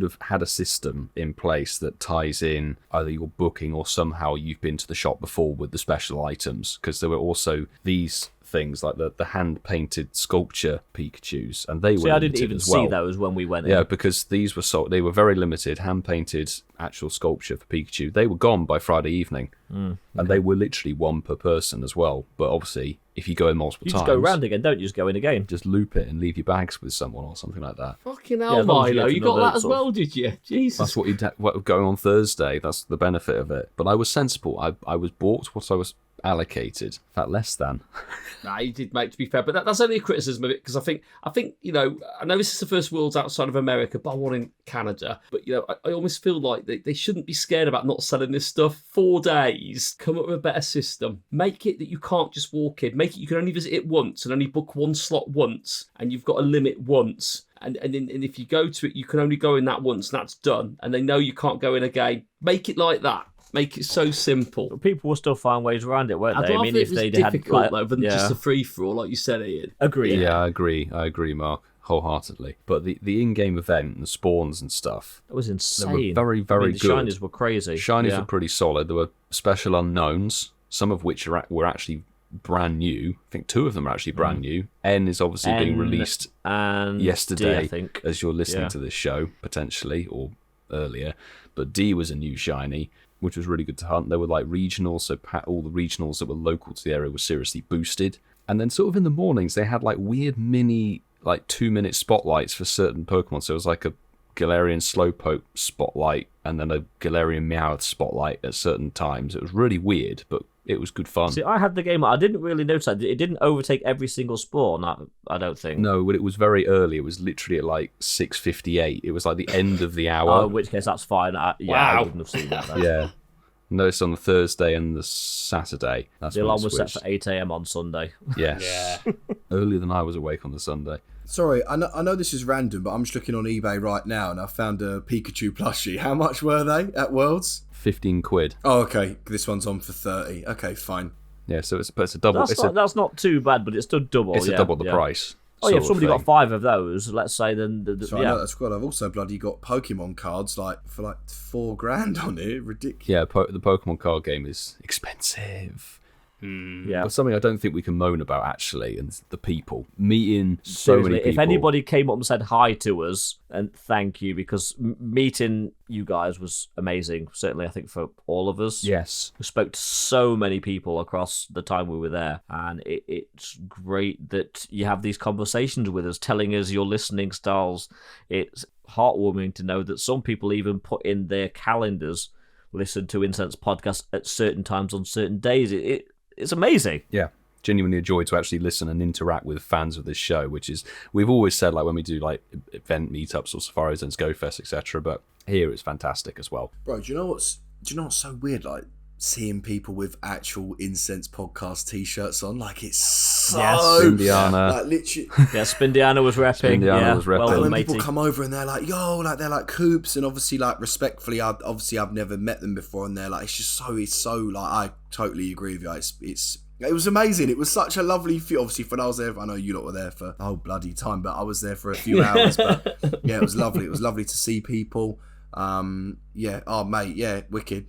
have had a system in place that ties in either your booking or somehow you've been to the shop before with the special items, because there were also these things like the hand-painted sculpture Pikachus, and they were I didn't limited even as well. see those when we went in. Yeah, because these were sold. They were very limited, hand-painted actual sculpture for Pikachu. They were gone by Friday evening, and they were literally 1 per person as well. But obviously, if you go in multiple times, you just go round again, don't you? Just go in again. Just loop it and leave your bags with someone or something like that. Fucking hell, Milo, you got that as well, did you? Jesus. That's what going on Thursday. That's the benefit of it. But I was sensible. I was bought what I was allocated. In fact, less than. Nah, you did, mate, to be fair, but that's only a criticism of it, because I think I know this is the first Worlds outside of America, but one in Canada, but I almost feel like they shouldn't be scared about not selling this stuff. 4 days, come up with a better system, make it that you can't just walk in, make it you can only visit it once and only book 1 slot once, and you've got a limit once, and if you go to it, you can only go in that once, and that's done, and they know you can't go in again. Make it like that. Make it so simple. But people will still find ways around it, won't I'd they? rather it was difficult though than just a free-for-all, like you said, Ian. Agreed. Yeah, I agree, Mark, wholeheartedly. But the in-game event and the spawns and stuff, That was they insane. were very, very the good. Shinies were crazy. Shinies were pretty solid. There were special unknowns, some of which were actually brand new. I think 2 of them are actually brand new. N is obviously being released and yesterday, D, I think. as you're listening to this show, potentially, or earlier. But D was a new shiny, which was really good to hunt. There were like regionals, so all the regionals that were local to the area were seriously boosted. And then sort of in the mornings, they had like weird mini, like 2-minute spotlights for certain Pokemon. So it was like a Galarian Slowpoke spotlight and then a Galarian Meowth spotlight at certain times. It was really weird, but it was good fun. See, I had the game. I didn't really notice that. It didn't overtake every single spawn, I don't think. No, but it was very early. It was literally at like 6:58. It was like the end of the hour. In which case, that's fine. I wouldn't have seen that then. Yeah. Noticed on the Thursday and the Saturday. That's The when alarm it was set switched. for 8 a.m. on Sunday. Yes. Earlier than I was awake on the Sunday. Sorry, I know this is random, but I'm just looking on eBay right now and I found a Pikachu plushie. How much were they at Worlds? 15 quid. Oh, okay. This one's on for 30. Okay, fine. Yeah, so it's a double. That's not too bad, but it's still double. It's a double the price. Oh yeah, if sort of somebody got thing. 5 of those, let's say, then So I know that's good. I've also bloody got Pokemon cards for like $4,000 on it. Ridiculous. Yeah, the Pokemon card game is expensive. Yeah. But something I don't think we can moan about, actually, and the people. Meeting so many people. If anybody came up and said hi to us, and thank you, because meeting you guys was amazing, certainly I think for all of us. Yes. We spoke to so many people across the time we were there, and it's great that you have these conversations with us, telling us your listening styles. It's heartwarming to know that some people even put in their calendars, listen to Incensed podcast at certain times on certain days. It's amazing. Yeah. Genuinely a joy to actually listen and interact with fans of this show, which is, we've always said, like when we do like event meetups or safaris and Go Fest, etc. But here it's fantastic as well. Bro, do you know what's so weird? Like seeing people with actual Incense podcast t-shirts on, like it's so Spindiana. like literally. Yeah, Spindiana was repping. Spindiana was repping. Well Like done, when matey. people come over and they're like, yo, like they're like Coops, and obviously like respectfully, I've never met them before, and they're like, it's so like, I totally agree with you. It was amazing. It was such a lovely feel. Obviously, when I was there, I know you lot were there for the whole bloody time, but I was there for a few hours. But yeah, it was lovely. It was lovely to see people. Yeah. Oh, mate. Yeah. Wicked.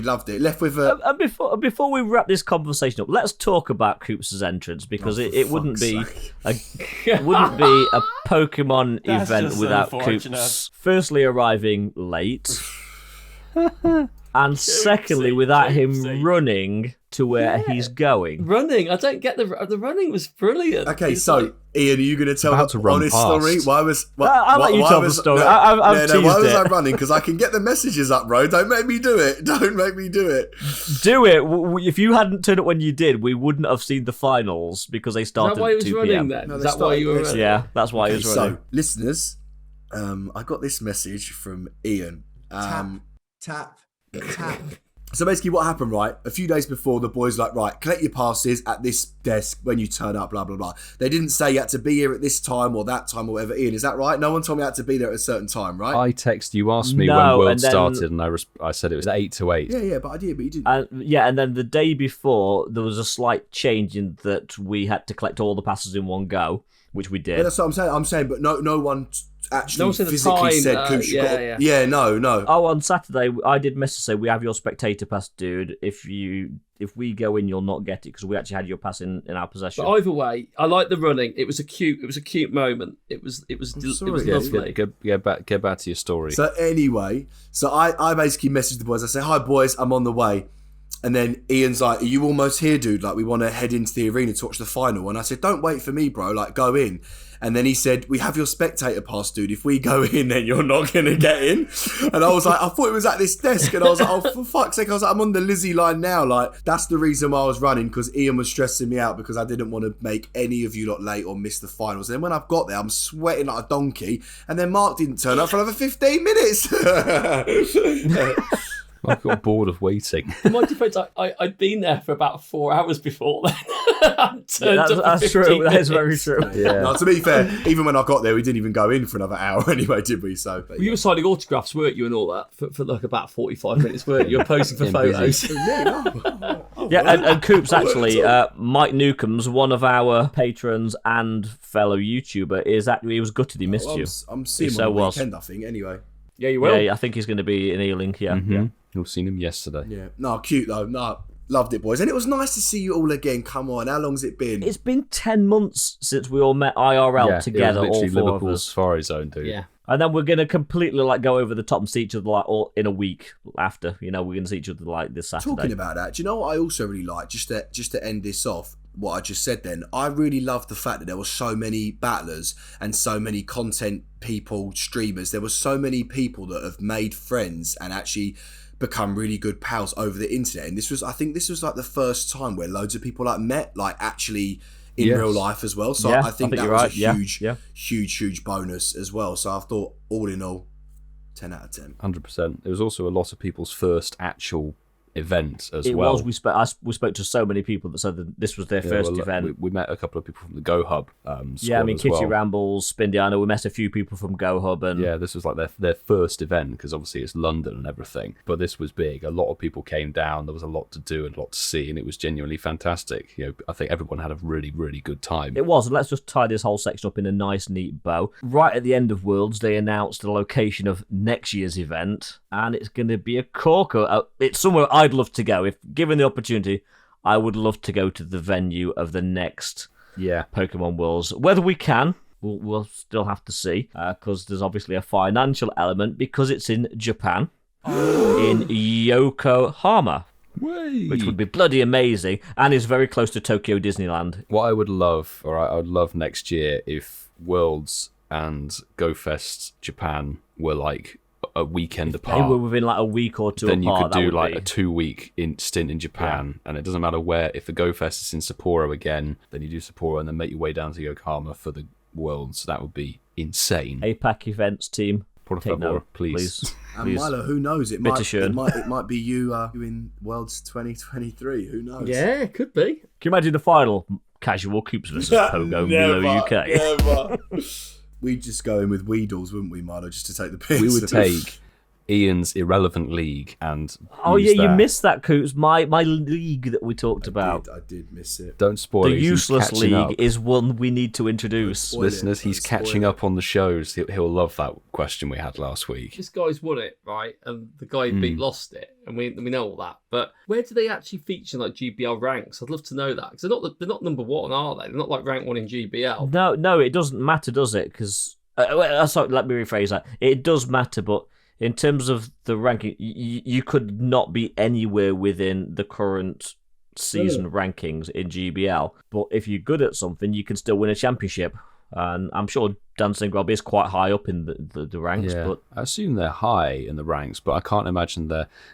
Loved it. Left with a. And before we wrap this conversation up, let's talk about Coops' entrance, because it wouldn't be a Pokemon That's event just without unfortunate. Coops firstly arriving late, and secondly without him running to where he's going. Running, I don't get the running was brilliant. Okay, It's so like- Ian, are you going to tell About to the run honest past. story? Why was? I'll let you tell the story. I've why teased was it. I running? Because I can get the messages up, bro. Don't make me do it. Don't make me do it. Do it. If you hadn't turned up when you did, we wouldn't have seen the finals because they Is started that why he at was 2 running p.m. then? No, Is they that why you were started- running? Yeah, that's why he was running. So, listeners, I got this message from Ian. Tap. So basically what happened, right, a few days before, the boys like, right, collect your passes at this desk when you turn up, blah, blah, blah. They didn't say you had to be here at this time or that time or whatever. Ian, is that right? No one told me I had to be there at a certain time, right? I text you, asked me No, when World and then- started, and I said it was 8 to 8. Yeah, but I did, but you didn't. And then the day before, there was a slight change in that we had to collect all the passes in one go, which we But did. that's what I'm saying. I'm saying, but no one actually No one said the physically time, said, Coops, you yeah. yeah, no. Oh, on Saturday, I did message say, we have your spectator pass, dude. If we go in, you'll not get it, because we actually had your pass in our possession. But either way, I like the running. It was a cute moment. It was sorry. lovely. Get back to your story. So anyway, I basically messaged the boys. I say, hi boys, I'm on the way. And then Ian's like, are you almost here, dude? Like, we want to head into the arena to watch the final. And I said, don't wait for me, bro. Like, go in. And then he said, we have your spectator pass, dude. If we go in, then you're not going to get in. And I was like, I thought it was at this desk. And I was like, oh, for fuck's sake. I was like, I'm on the Lizzie line now. Like, that's the reason why I was running, because Ian was stressing me out because I didn't want to make any of you lot late or miss the finals. And then when I've got there, I'm sweating like a donkey. And then Mark didn't turn up for another 15 minutes. I got bored of waiting. In my defense, I'd been there for about 4 hours before then. That's true. That is very true. Yeah. No, to be fair, even when I got there, we didn't even go in for another hour anyway, did we? So, but, You were signing autographs, weren't you, and all that for like about 45 minutes, weren't you? You were posing for photos. Yeah, and Coops, actually, Mike Nukemz, one of our patrons and fellow YouTuber, he was gutted he missed you. I'm seeing him on the weekend, I think, anyway. Yeah, you will. Yeah, I think he's going to be in Ealing, yeah. You've seen him yesterday. Yeah. No, cute though. No, loved it, boys. And it was nice to see you all again. Come on, how long's it been? It's been 10 months since we all met IRL together, it was all literally four Liverpool's of us. Safari Zone, dude. Yeah. And then we're going to completely go over the top and see each other all in a week after. We're going to see each other this Saturday. Talking about that, do you know what I also really like? Just to end this off, what I just said then, I really love the fact that there were so many battlers and so many content people, streamers. There were so many people that have made friends and actually become really good pals over the internet. And I think this was like the first time where loads of people met, actually in real life as well. So I think that was a huge bonus as well. So I thought, all in all, 10 out of 10. 100%. It was also a lot of people's first actual event as it well. Was. We spoke to so many people that said that this was their first event. We met a couple of people from the Go Hub. Kitty Rambles, Spindy. I know we met a few people from Go Hub, and this was like their first event because obviously it's London and everything. But this was big. A lot of people came down. There was a lot to do and a lot to see, and it was genuinely fantastic. I think everyone had a really, really good time. It was. And let's just tie this whole section up in a nice, neat bow. Right at the end of Worlds, they announced the location of next year's event, and it's going to be a corker. It's somewhere I'd love to go. If given the opportunity, I would love to go to the venue of the next Pokemon Worlds. Whether we can, we'll still have to see, because there's obviously a financial element, because it's in Japan, in Yokohama, which would be bloody amazing, and is very close to Tokyo Disneyland. What I would love, I would love next year if Worlds and Go Fest Japan were like a weekend apart. They were within a week or two then apart. Then you could do a 2-week stint in Japan, and it doesn't matter where. If the Go Fest is in Sapporo again, then you do Sapporo and then make your way down to Yokohama for the Worlds. That would be insane. APAC events team, por favor, please. And Milo, who knows? It might be you in Worlds 2023. Who knows? Yeah, it could be. Can you imagine the final? Casual Coops versus Pogo Milo UK. Never. We'd just go in with Weedles, wouldn't we, Milo, just to take the piss? We would take Ian's irrelevant league and you missed that, Coops. My league that we talked about. I did miss it. Don't spoil it. The useless league is one we need to introduce. Listeners, he's catching up on the shows. He'll love that question we had last week. This guy's won it, right? And the guy who beat lost it. And we know all that. But where do they actually feature in GBL ranks? I'd love to know that. Because they're not number one, are they? They're not like rank one in GBL. No, it doesn't matter, does it? Because, sorry, let me rephrase that. It does matter, but in terms of the ranking, you could not be anywhere within the current season rankings in GBL. But if you're good at something, you can still win a championship. And I'm sure Dancing Rob is quite high up in the ranks. Yeah, but I assume they're high in the ranks, but I can't imagine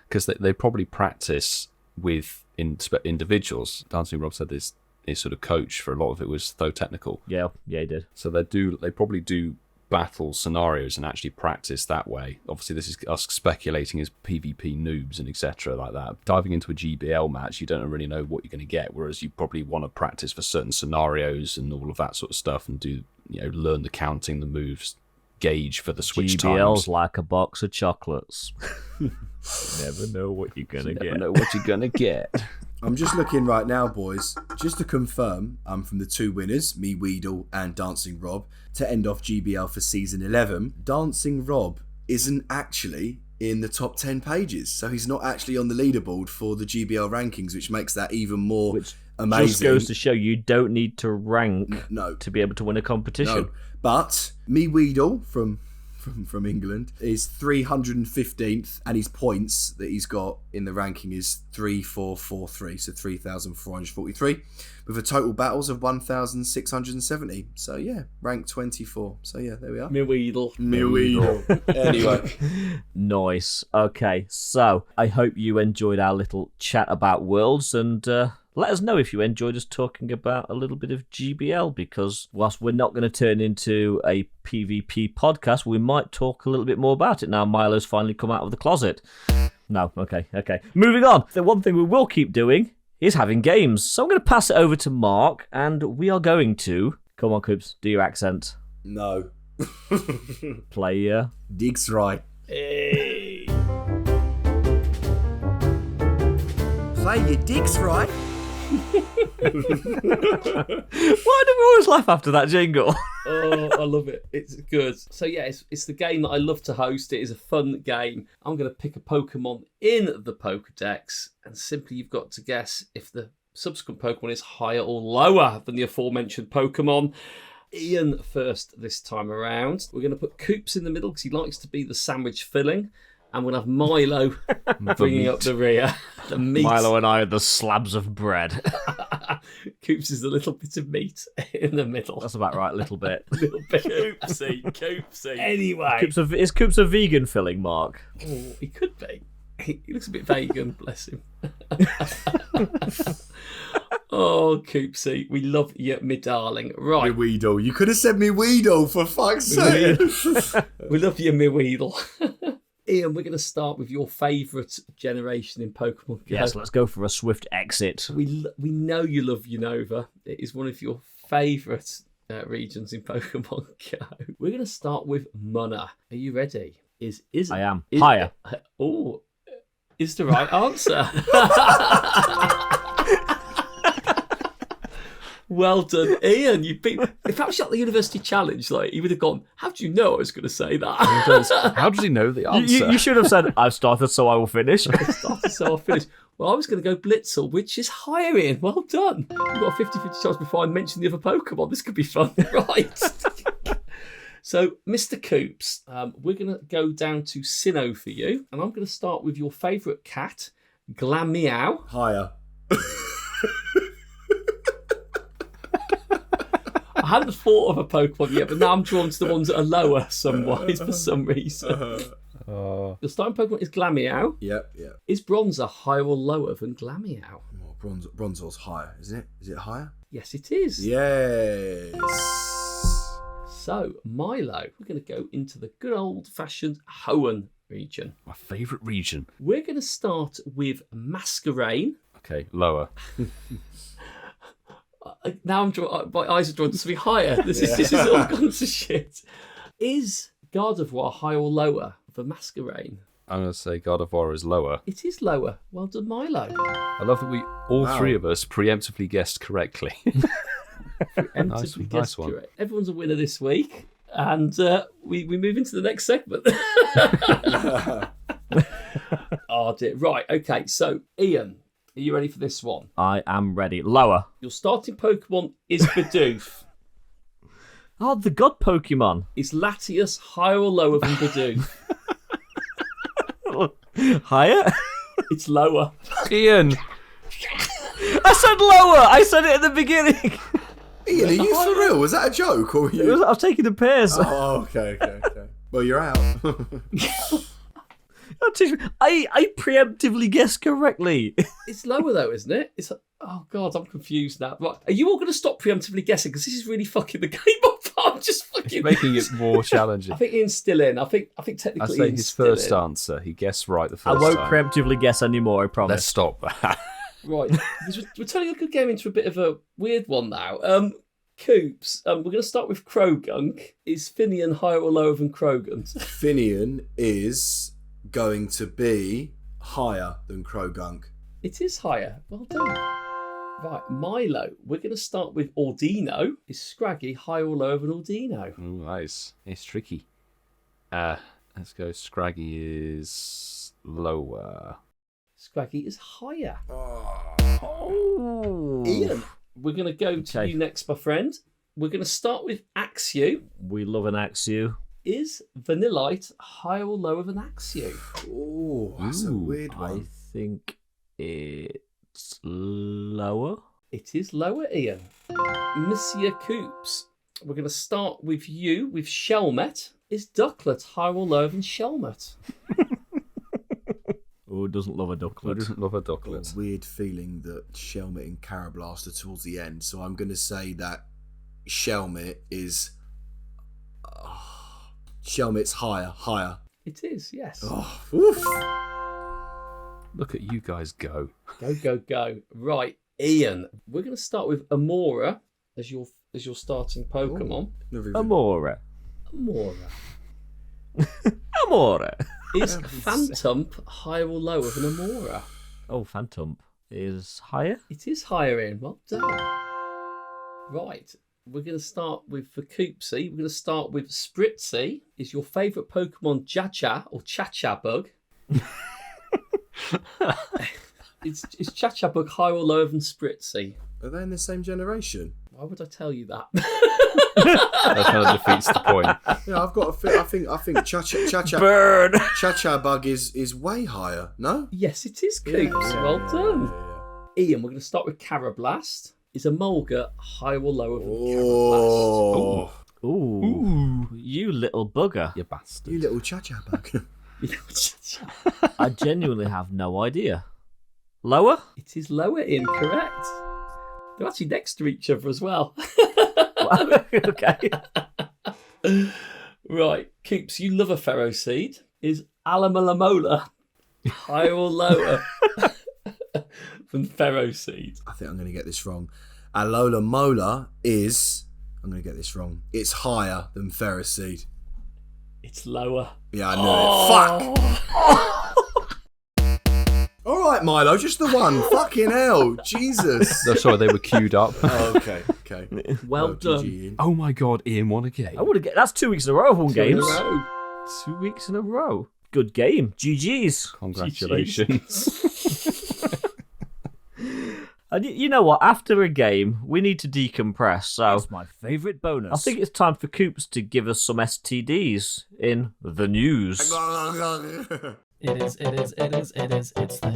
because they probably practice with individuals. Dancing Rob said his sort of coach for a lot of it was though technical. Yeah, he did. So they probably do battle scenarios and actually practice that way. Obviously, this is us speculating as PvP noobs and etc. like that. Diving into a GBL match, you don't really know what you're going to get, whereas you probably want to practice for certain scenarios and all of that sort of stuff and do, learn the counting, the moves, gauge for the switch times. GBL's like a box of chocolates. You never know what you're going to get. Never know what you're going to get. I'm just looking right now, boys, just to confirm, from the two winners, me, Weedle, and Dancing Rob, to end off GBL for Season 11, Dancing Rob isn't actually in the top 10 pages. So he's not actually on the leaderboard for the GBL rankings, which makes that even more amazing. Just goes to show you don't need to rank to be able to win a competition. No. But me, Weedle, from England, is 315th, and his points that he's got in the ranking is 3443, so 3,443, with a total battles of 1,670. So yeah, rank 24. So yeah, there we are. Me Weedle. Anyway. Nice. Okay, so I hope you enjoyed our little chat about Worlds, and let us know if you enjoyed us talking about a little bit of GBL, because whilst we're not going to turn into a PvP podcast, we might talk a little bit more about it now Milo's finally come out of the closet. No, okay. Moving on. The one thing we will keep doing He's having games. So I'm going to pass it over to Mark, and we are going to... Come on, Coops, do your accent. No. Play your... Dex Right. Hey. Play your Dex Right. Why do we always laugh after that jingle? Oh, I love it. It's good. So yeah, it's the game that I love to host. It is a fun game. I'm going to pick a Pokemon in the Pokedex, and simply you've got to guess if the subsequent Pokemon is higher or lower than the aforementioned Pokemon. Ian first this time around. We're going to put Coops in the middle because he likes to be the sandwich filling. And we'll have Milo bringing up the rear. The meat. Milo and I are the slabs of bread. Coops is the little bit of meat in the middle. That's about right, little bit. Little bit. Coopsy. Anyway. Is Coops a vegan filling, Mark? Oh, he could be. He looks a bit vegan, bless him. Oh, Coopsy, we love you, me darling. Right. Me Weedle. You could have said me Weedle, for fuck's sake. We love you, me Weedle. Ian, we're going to start with your favourite generation in Pokemon Go. Yes, let's go for a swift exit. We know you love Unova. It is one of your favourite regions in Pokemon Go. We're going to start with Munna. Are you ready? I am. Higher. Oh, is the right answer. Well done, Ian. You beat. If that was at the university challenge, like he would have gone, how do you know I was going to say that? How does he know the answer? You should have said, I've started, so I will finish. Started, so I'll finish. Well, I was going to go Blitzel, which is higher, Ian. Well done. You've got a 50-50 chance before I mention the other Pokemon. This could be fun. Right. So, Mr. Coops, we're going to go down to Sinnoh for you. And I'm going to start with your favourite cat, Glameow. Higher. I hadn't thought of a Pokemon yet, but now I'm drawn to the ones that are lower somewhat for some reason. Your starting Pokemon is Glameow. Yep. Is Bronzor higher or lower than Glameow? Oh, Bronzor's higher, isn't it? Is it higher? Yes, it is. Yes. So, Milo, we're going to go into the good old-fashioned Hoenn region. My favourite region. We're going to start with Masquerain. Okay, lower. Now my eyes are drawn to something higher. This is all gone to shit. Is Gardevoir higher or lower than Masquerain? I'm going to say Gardevoir is lower. It is lower. Well done, Milo. I love that we all three of us preemptively guessed correctly. Nice one. Correct. Everyone's a winner this week. And we move into the next segment. Oh, dear. Right, okay. So, Ian, are you ready for this one? I am ready. Lower. Your starting Pokemon is Bidoof. Oh, the god Pokemon. Is Latias higher or lower than Bidoof? Higher? It's lower. Ian! I said lower! I said it at the beginning! Ian, are you for real? Was that a joke? Or were you... I was taking the piss. Oh, okay. Well, you're out. I preemptively guessed correctly. It's lower though, isn't it? It's oh god, I'm confused now. Right, are you all going to stop preemptively guessing? Because this is really fucking the game up. I'm just fucking making it more challenging. I think Ian's still in. I think technically. I say Ian's his still first in. answer. He guessed right the I first won't time. preemptively guess anymore. I promise. Let's stop that. Right, because we're turning a good game into a bit of a weird one now. Coops, we're going to start with Krogunk. Is Finian higher or lower than Krogant? Finian is going to be higher than Krogunk. It is higher. Well done. Right, Milo, we're going to start with Ordino. Is Scraggy higher or lower than Ordino? Ooh, nice. It's tricky. Let's go. Scraggy is lower. Scraggy is higher. Oh. Ian, we're going to go to you next, my friend. We're going to start with Axew. We love an Axew. Is Vanillite higher or lower than Axew? Oh, that's a weird one. I think it's lower. It is lower, Ian. Monsieur Coops, we're going to start with you, with Shelmet. Is Ducklett higher or lower than Shelmet? Who doesn't love a Who Ducklett? doesn't love a I've got Ducklett? a weird feeling that Shelmet and Carablast are towards the end, so I'm going to say that Shelmet is... Shelmet's higher. It is, yes. Oh, oof. Look at you guys go. Go. Right, Ian. We're going to start with Amora as your starting Pokemon. Amora. Amora. Is Phantump higher or lower than Amora? Oh, Phantump is higher? It is higher, Ian. Well done. Right. We're going to start with for Koopsy. We're going to start with Spritzy. Is your favourite Pokemon Jacha or Chacha Bug? Is Chacha Bug higher or lower than Spritzy? Are they in the same generation? Why would I tell you that? That kind of defeats the point. Yeah, I've got a fit. I think Cha-Cha Burn! Cha-Cha Bug is way higher, no? Yes, it is, Coops. Well done. Ian, we're going to start with Carablast. Is a Mulga higher or lower than Carablast? Ooh. You little bugger. You bastard. You little Cha-Cha Bug. I genuinely have no idea. Lower? It is lower, Ian, correct. They're actually next to each other as well. Okay. Right, Coops, you love a Ferroseed. Is Alamalamola higher or lower than Ferroseed? I think I'm going to get this wrong. Alola Mola is... I'm going to get this wrong. It's higher than Ferroseed. It's lower. Yeah, I knew it. Fuck! All right, Milo, just the one. Fucking hell. Jesus. No, sorry, they were queued up. Oh, okay. Well done. GG, Ian. Oh my god, Ian won a game. I would have. That's 2 weeks in a row I've won Two in a games. row. 2 weeks in a row. Good game. GG's. Congratulations. And you know what? After a game, we need to decompress. So That's my favourite bonus. I think it's time for Coops to give us some STDs in the news. It's the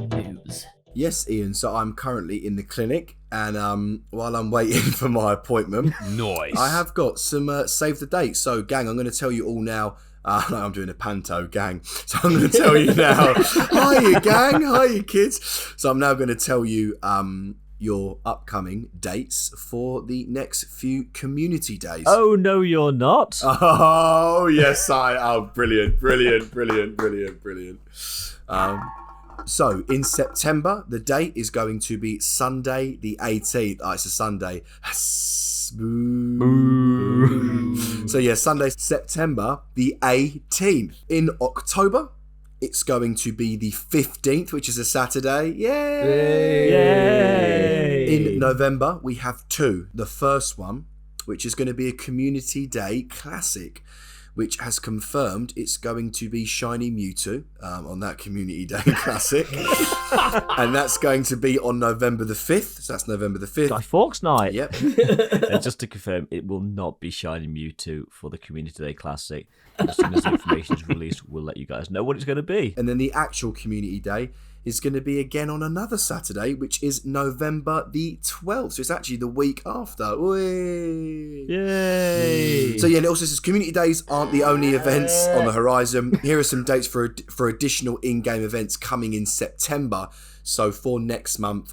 news. Yes, Ian. So I'm currently in the clinic, and while I'm waiting for my appointment, Nice. I have got some save the date. So, gang, I'm going to tell you all now. I'm doing a panto, gang. So I'm going to tell you now. Hiya, gang. Hiya, kids. So I'm now going to tell you your upcoming dates for the next few community days. Oh, no, you're not. Oh, yes, brilliant. So in September, the date is going to be Sunday the 18th. It's a Sunday. So yeah, Sunday, September the 18th. In October, it's going to be the 15th, which is a Saturday. Yay! In November, we have two. The first one, which is going to be a Community Day Classic, which has confirmed it's going to be Shiny Mewtwo on that Community Day Classic. And that's going to be on November the 5th. So that's November the 5th. Guy Fawkes night. Yep. And just to confirm, it will not be Shiny Mewtwo for the Community Day Classic. As soon as the information is released, we'll let you guys know what it's going to be. And then the actual Community Day is going to be again on another Saturday, which is November the 12th. So it's actually the week after. Whee! Yay! So yeah, and it also says community days aren't the only events on the horizon. Here are some dates for additional in-game events coming in September. So for next month,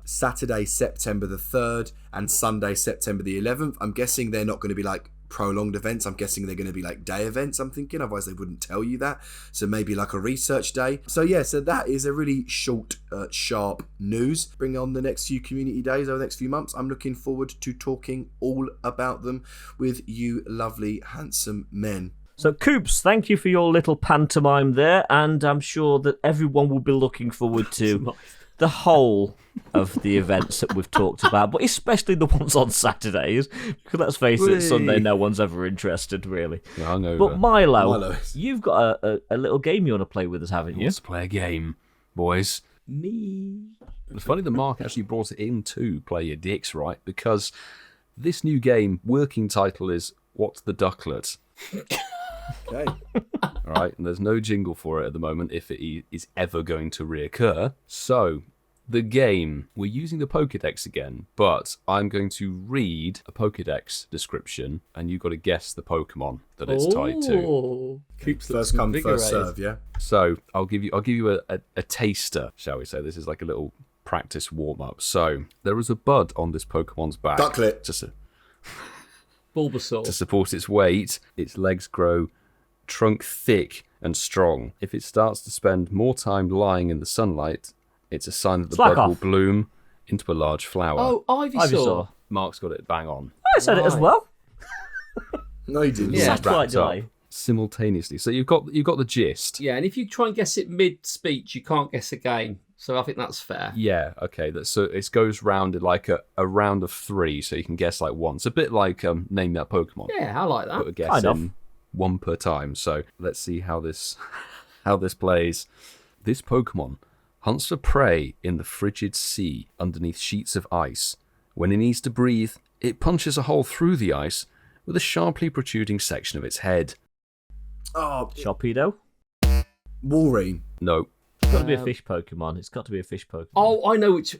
Saturday, September the 3rd and Sunday, September the 11th. I'm guessing they're not going to be like prolonged events. I'm guessing they're going to be like day events, I'm thinking. Otherwise, they wouldn't tell you that. So maybe like a research day. So yeah, so that is a really short, sharp news. Bring on the next few community days over the next few months. I'm looking forward to talking all about them with you lovely, handsome men. So, Coops, thank you for your little pantomime there, and I'm sure that everyone will be looking forward to the whole of the events that we've talked about, but especially the ones on Saturdays, because let's face it, Sunday no one's ever interested, really. But Milo, you've got a little game you want to play with us, haven't you? Let's play a game, boys. Me. It's funny that Mark actually brought it in to play Your Dex Right, because this new game, working title is What's the Ducklett? Okay. All right, and there's no jingle for it at the moment if it is ever going to reoccur. So, the game, we're using the Pokédex again, but I'm going to read a Pokédex description, and you've got to guess the Pokemon that it's tied to. First come, first serve, yeah? So, I'll give you a taster, shall we say. This is like a little practice warm-up. So, there is a bud on this Pokemon's back. Ducklett. Bulbasaur. To support its weight, its legs grow trunk thick and strong. If it starts to spend more time lying in the sunlight, it's a sign that the Slack bud will off. bloom into a large flower. Oh, Ivysaur. Mark's got it bang on. I said it as Right. well. No, you didn't. Yeah. Satellite Wrapped up delay. simultaneously. So you've got the gist. Yeah, and if you try and guess it mid-speech, you can't guess again. So I think that's fair. Yeah, okay. So it goes round like a round of 3, so you can guess like once. A bit like Name That Pokemon. Yeah, I like Put a that. guess Kind of. in one per time. So let's see how this plays. This Pokemon hunts for prey in the frigid sea underneath sheets of ice. When it needs to breathe, it punches a hole through the ice with a sharply protruding section of its head. Oh, Sharpedo. Walrein. No. It's got to be a fish Pokemon. It's got to be a fish Pokemon. Oh,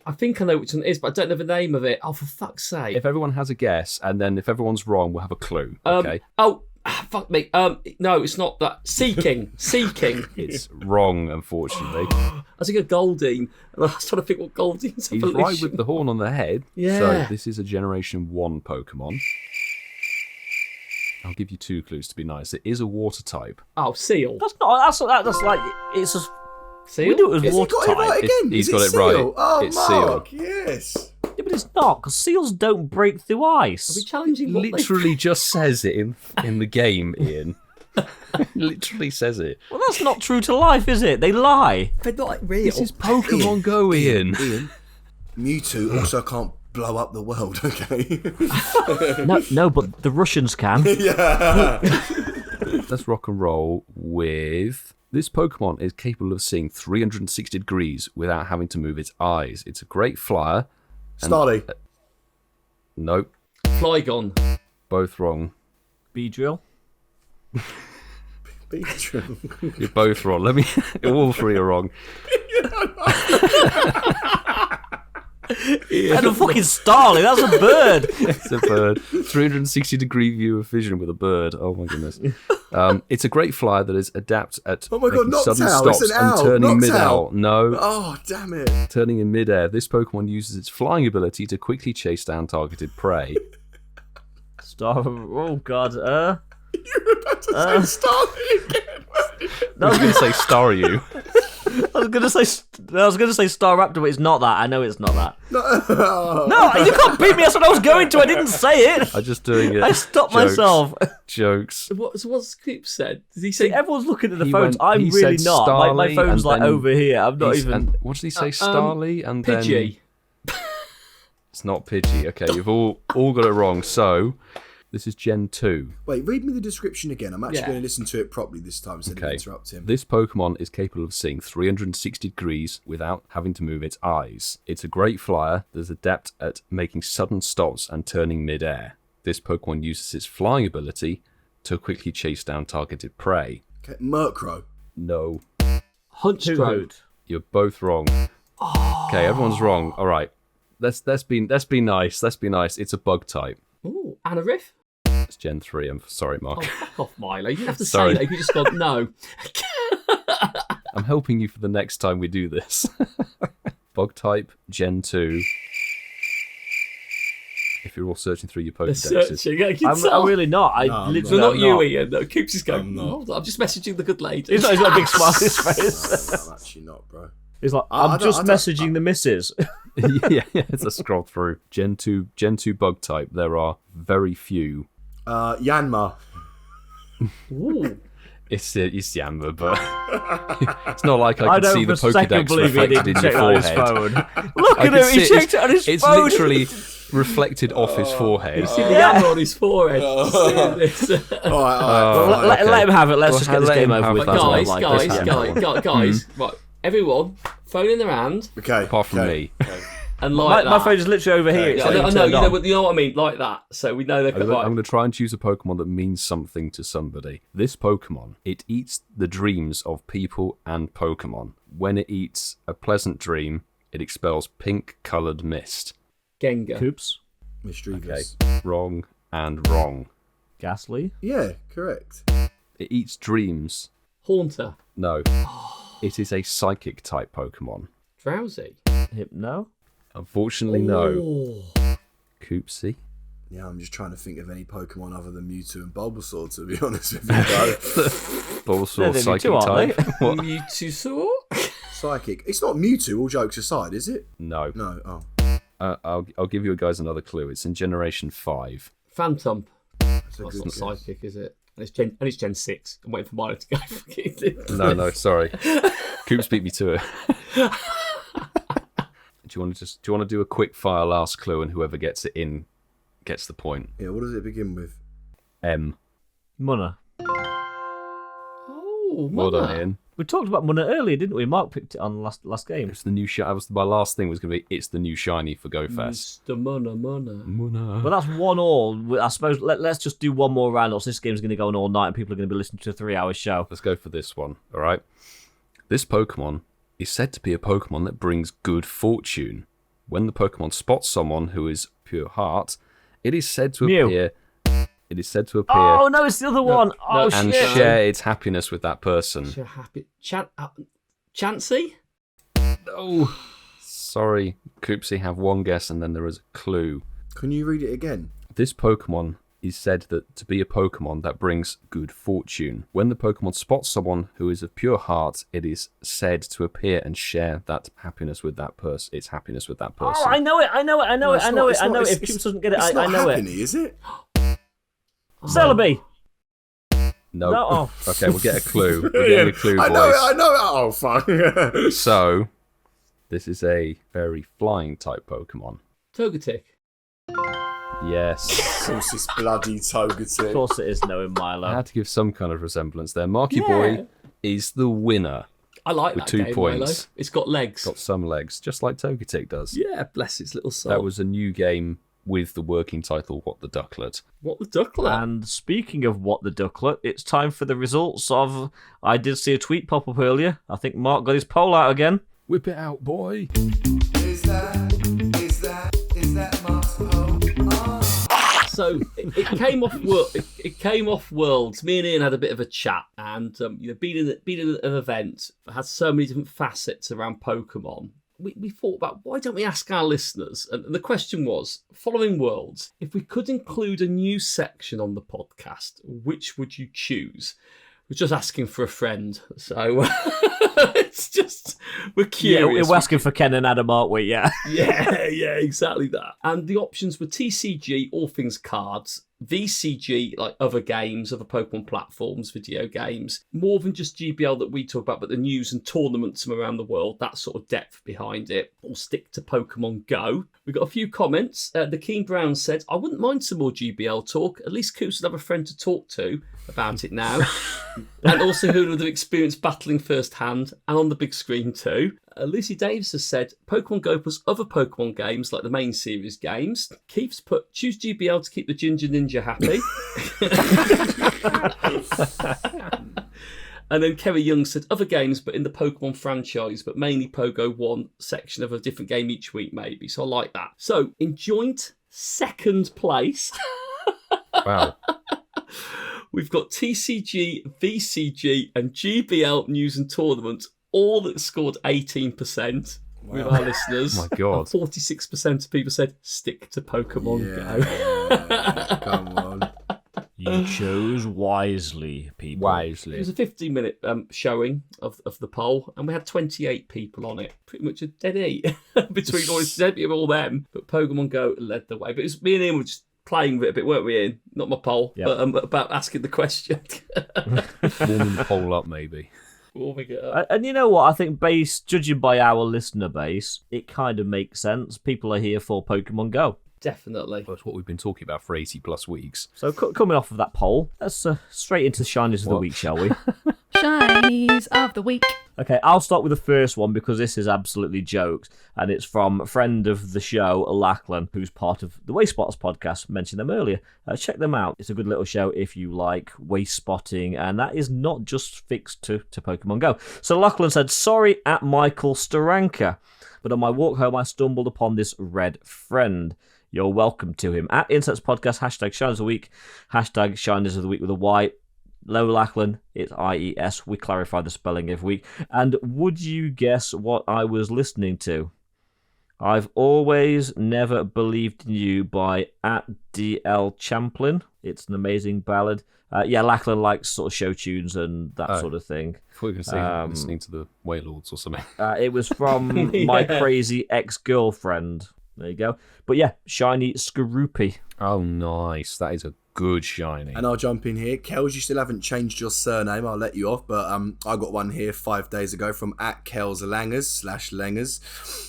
I think I know which one it is, but I don't know the name of it. Oh, for fuck's sake. If everyone has a guess, and then if everyone's wrong, we'll have a clue. Okay. Fuck me. No, it's not that. Seeking. It's wrong, unfortunately. I was thinking of Goldeen, and I was trying to think what Goldeen's He's evolution. right with the horn on the head. Yeah. So this is a Generation 1 Pokemon. I'll give you 2 clues to be nice. It is a water type. Oh, Seal. That's not. That's like. It's just. Seal? We do it as Has he water got it type. right again? He's Is got it Seal? right. Oh, It's Mark, yes. Yeah, but it's not, because seals don't break through Are we ice. challenging what they- Literally just says it in the game, Ian. Literally says it. Well, that's not true to life, is it? They lie. They're not real. This is Pokemon Go, Ian. Mewtwo also can't blow up the world, okay? No, but the Russians can. Yeah. Let's rock and roll with... This Pokemon is capable of seeing 360 degrees without having to move its eyes. It's a great flyer. Starly. Nope, Flygon. both wrong. Beedrill. Beedrill. You're both wrong. Let me... All 3 are wrong. And a fucking starling, that's a bird. It's a bird. 360-degree view of vision with a bird. Oh my goodness. It's a great flyer that is adept at Oh my God, making sudden Noctowl. It's stops an and owl. turning Noctowl. mid-owl. No, Oh, damn it. turning in mid-air. This Pokemon uses its flying ability to quickly chase down targeted prey. Star. Oh god. You're about to say Starly again. I was going to say Staryu. I was gonna say Staraptor, but it's not that. I know it's not that. No. No, you can't beat me. That's what I was going to. I didn't say it. I'm just doing it. I stopped Jokes. myself. Jokes. What's Coop said? Did he say... Everyone's looking at the He phones. went- I'm he really said not. My Starly phone's and like then over here. I'm not He's- even. and what did he say? Starly and then... Pidgey. It's not Pidgey. Okay, you've all got it wrong. So, this is Gen 2. Wait, read me the description again. I'm actually Yeah. going to listen to it properly this time instead of Okay. interrupt him. This Pokemon is capable of seeing 360 degrees without having to move its eyes. It's a great flyer that is adept at making sudden stops and turning mid-air. This Pokemon uses its flying ability to quickly chase down targeted prey. Okay, Murkrow. No, Hunchcrow. you're both wrong. Okay, everyone's wrong. All right, let's be nice. Let's be nice. It's a bug type. Ooh, Anariff? It's Gen 3. I'm sorry, Mark. Oh, fuck off, Milo. You didn't have to Sorry. say that. You could just gone, no. I'm helping you for the next time we do this. Bug type, Gen 2. If you're all searching through your They're Pokédexes. searching. I can I'm tell. really not. I No, I'm literally. They're not I'm you, Ian. No, Coop's just going, I'm not. hold on, I'm just messaging the good lady. He's got a big smile on his face. No, I'm actually not, bro. He's like, I I'm don't- just I don't- messaging the missus. yeah, it's a scroll through. Gen 2 bug type. There are very few. Yanma. Ooh. It's Yamba, but it's not like I I can don't see the for a second Pokédex believe he reflected didn't in check your it on his forehead. phone. Look I at can him, he see checked it on his it's phone. literally reflected off his forehead. See the yammer on his forehead. Oh. This. All right. Well, fine. let him have it. Let's Well, just get this let game him over have with. it. That's what I Guys, like. guys, Let's get it. guys, right. Everyone, phone in their hand Okay. Apart from okay. me. and like My that. phone is literally over here. It's Yeah, I not know, even turned you know on. what I mean, like that. So we know they're I'm right. going to try and choose a Pokemon that means something to somebody. This Pokemon, it eats the dreams of people and Pokemon. When it eats a pleasant dream, it expels pink-coloured mist. Gengar. Coops. Mischievous. Wrong and wrong. Ghastly. Yeah, correct. It eats dreams. Haunter. No. It is a psychic-type Pokemon. Drowsy. Hypno. Unfortunately, no. Oh. Koopsie. Yeah, I'm just trying to think of any Pokemon other than Mewtwo and Bulbasaur, to be honest with you. Bulbasaur, They're psychic Mewtwo, aren't type. What? Mewtwo. Psychic. It's not Mewtwo, all jokes aside, is it? No. No, oh. I'll give you guys another clue. It's in Generation 5. Phantom. That's a That's good not guess. psychic, is it? And it's Gen 6. I'm waiting for Milo to go. No, sorry. Coops beat me to it. Do you want to do a quick fire last clue, and whoever gets it in gets the point? Yeah, what does it begin with? M. Munna. Oh, Well done, Mother. Ian. We talked about Munna earlier, didn't we? Mark picked it on last game. It's the new my last thing was going to be it's the new shiny for Go Fest. Mr. Munna. Well, that's 1-1. I suppose let's just do one more round, or else this game's going to go on all night and people are going to be listening to a 3-hour show. Let's go for this one, all right? This Pokemon is said to be a Pokemon that brings good fortune. When the Pokemon spots someone who is pure heart, it is said to Mew. appear. It is said to appear Oh, no, it's the other one. Oh, and shit. share its happiness with that person. You're happy. Chansey? Oh, sorry, Coopsy, have one guess and then there is a clue. Can you read it again? This Pokemon is said to be a Pokemon that brings good fortune. When the Pokemon spots someone who is of pure heart, it is said to appear and share that happiness with that person. Its happiness with that person. Oh, I know it. If Coops doesn't get it, It's I not know Happiny, is it? it. Celebi. No. No, oh. Okay, we'll get a clue. We're getting a clue, boys. I know it. Oh, fuck. So, this is a very flying type Pokemon. Togetic. Yes. Of course, it's bloody Of Togetic. course it is knowing I Milo. had to give some kind of resemblance there. Marky Boy is the winner. I like With that 2 game, points. Milo. It's got legs. Got some legs, just like Togetic does. Yeah, bless its little soul. That was a new game with the working title, What the Ducklett. What the Ducklett? And speaking of what the Ducklett, it's time for the results of... I did see a tweet pop up earlier. I think Mark got his poll out again. Whip it out, boy. Is that Mark's poll? Oh. So it came off. It came off Worlds. Me and Ian had a bit of a chat, and being in an event that has so many different facets around Pokemon. We thought about why don't we ask our listeners? And the question was, following Worlds, if we could include a new section on the podcast, which would you choose? We're just asking for a friend, so it's just we're curious. Yeah, we're asking for Ken and Adam, aren't we? Yeah. Yeah, exactly that. And the options were TCG, all things cards, VCG, like other games, other Pokemon platforms, video games, more than just GBL that we talk about, but the news and tournaments from around the world, that sort of depth behind it. Or stick to Pokemon Go. We got a few comments. The Keen Brown said, I wouldn't mind some more GBL talk. At least Coos would have a friend to talk to about it now. And also who would have experienced battling firsthand and on the big screen too. Lucy Davis has said Pokemon Go plus other Pokemon games like the main series games. Keith's put choose GBL to keep the Ginger Ninja happy. And then Kerry Young said other games but in the Pokemon franchise, but mainly Pogo 1 section of a different game each week maybe. So I like that. So in joint second place. Wow. We've got TCG, VCG, and GBL news and tournaments, all that scored 18% with our listeners. Oh my God. And 46% of people said stick to Pokemon Go. Yeah, come on. You chose wisely, people. It was a 15-minute showing of the poll, and we had 28 people on it. Pretty much a dead eat between all them. But Pokemon Go led the way. But it was me and Ian were just playing with it a bit, weren't we, Ian? Not my poll, Yep. but about asking the question. Warming the poll up, maybe. Warming it up. And you know what? I think judging by our listener base, it kind of makes sense. People are here for Pokemon Go. Definitely. That's what we've been talking about for 80 plus weeks. So coming off of that poll, let's straight into the Shinies of the week, shall we? Shinies of the week. Okay, I'll start with the first one because this is absolutely jokes. And it's from a friend of the show, Lachlan, who's part of the Waste Spotters podcast. Mentioned them earlier. Check them out. It's a good little show if you like waste spotting. And that is not just fixed to Pokemon Go. So Lachlan said, sorry at Michael Staranka, but on my walk home I stumbled upon this red friend. You're welcome to him. At Incensed Podcast, hashtag Shinies of the Week, hashtag Shinies of the Week with a Y. Low Lachlan, it's IES. We clarify the spelling every week. And would you guess what I was listening to? I've always never believed in you by @DL Champlin. It's an amazing ballad. Lachlan likes sort of show tunes and that sort of thing. I thought you were going to say listening to the Wailords or something. It was from my crazy ex-girlfriend. There you go. But yeah, Shiny Skorupi. Oh, nice. That is a good shiny. And I'll jump in here. Kels, you still haven't changed your surname. I'll let you off. But I got one here 5 days ago from @KelsLangers/Langers.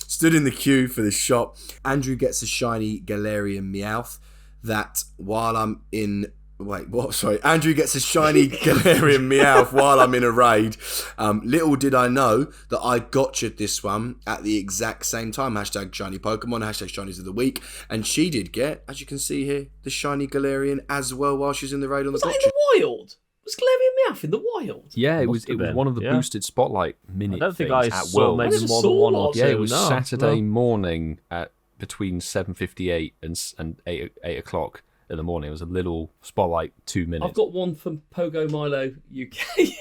Stood in the queue for this shop. Andrew gets a shiny Galarian Meowth that while I'm in... Wait, what? Sorry. Andrew gets a shiny Galarian Meowth while I'm in a raid. Little did I know that I gotcha'd this one at the exact same time. #shiny Pokemon, #shinies of the week. And she did get, as you can see here, the shiny Galarian as well while she's in the raid on the gotcha. Was that in the wild? Was Galarian Meowth in the wild? Yeah, it was have been, one of the boosted spotlight minute I don't think things I at saw Worlds. maybe more than one or two. Yeah, it was No, Saturday no. morning at between 7:58 and 8 o'clock in the morning. It was a little spotlight 2 minutes. I've got one from Pogo Milo UK.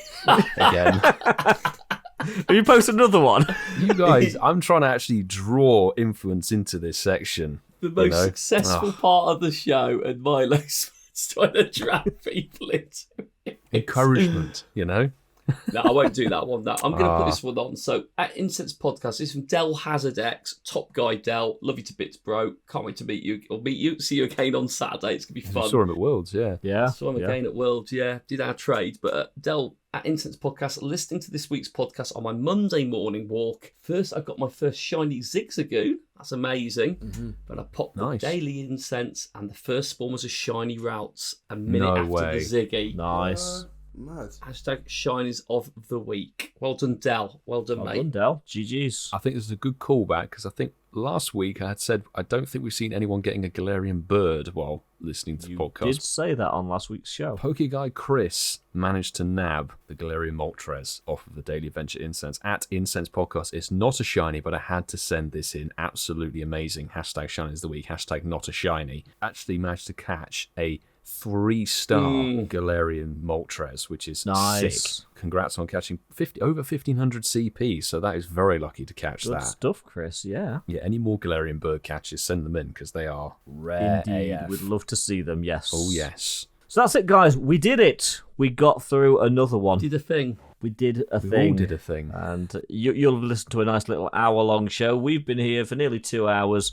Again. Have you posted another one? You guys, I'm trying to actually draw influence into this section. The most know? successful part of the show, and Milo's trying to drag people into it. Encouragement, you know? No, I won't do that one. No, I'm going to put this one on. So, at Incensed Podcast, this is from Del Hazard X. Top guy, Del. Love you to bits, bro. Can't wait to meet you. Or meet you. See you again on Saturday. It's going to be fun. I saw him at Worlds, yeah. Yeah. Saw him again at Worlds, yeah. Did our trade. But Del, at Incensed Podcast, listening to this week's podcast on my Monday morning walk. First, I got my first shiny Zigzagoon. That's amazing. Mm-hmm. But I popped the daily incense, and the first spawn was a shiny Routes a minute after the Ziggy. Nice. Mad. #Shinies of the week. Well done, Del. Well done, Well mate. done, Del. GG's. I think this is a good callback because I think last week I had said I don't think we've seen anyone getting a Galarian bird while listening to the podcast. Did say that on last week's show. Poke Guy Chris managed to nab the Galarian Moltres off of the Daily Adventure Incense at Incense Podcast. It's not a shiny, but I had to send this in. Absolutely amazing. #Shinies of the week. #not a shiny. Actually managed to catch a 3-star Galarian Moltres, which is Nice. sick. Congrats on catching over 1,500 CP, so that is very lucky to catch Good that. stuff, Chris. Yeah. Yeah, any more Galarian bird catches, send them in because they are rare Indeed. AF. We'd love to see them, yes. Oh, yes. So that's it, guys. We did it. We got through another one. Did a thing. We did a We thing. all did a thing. And you'll listen to a nice little hour-long show. We've been here for nearly 2 hours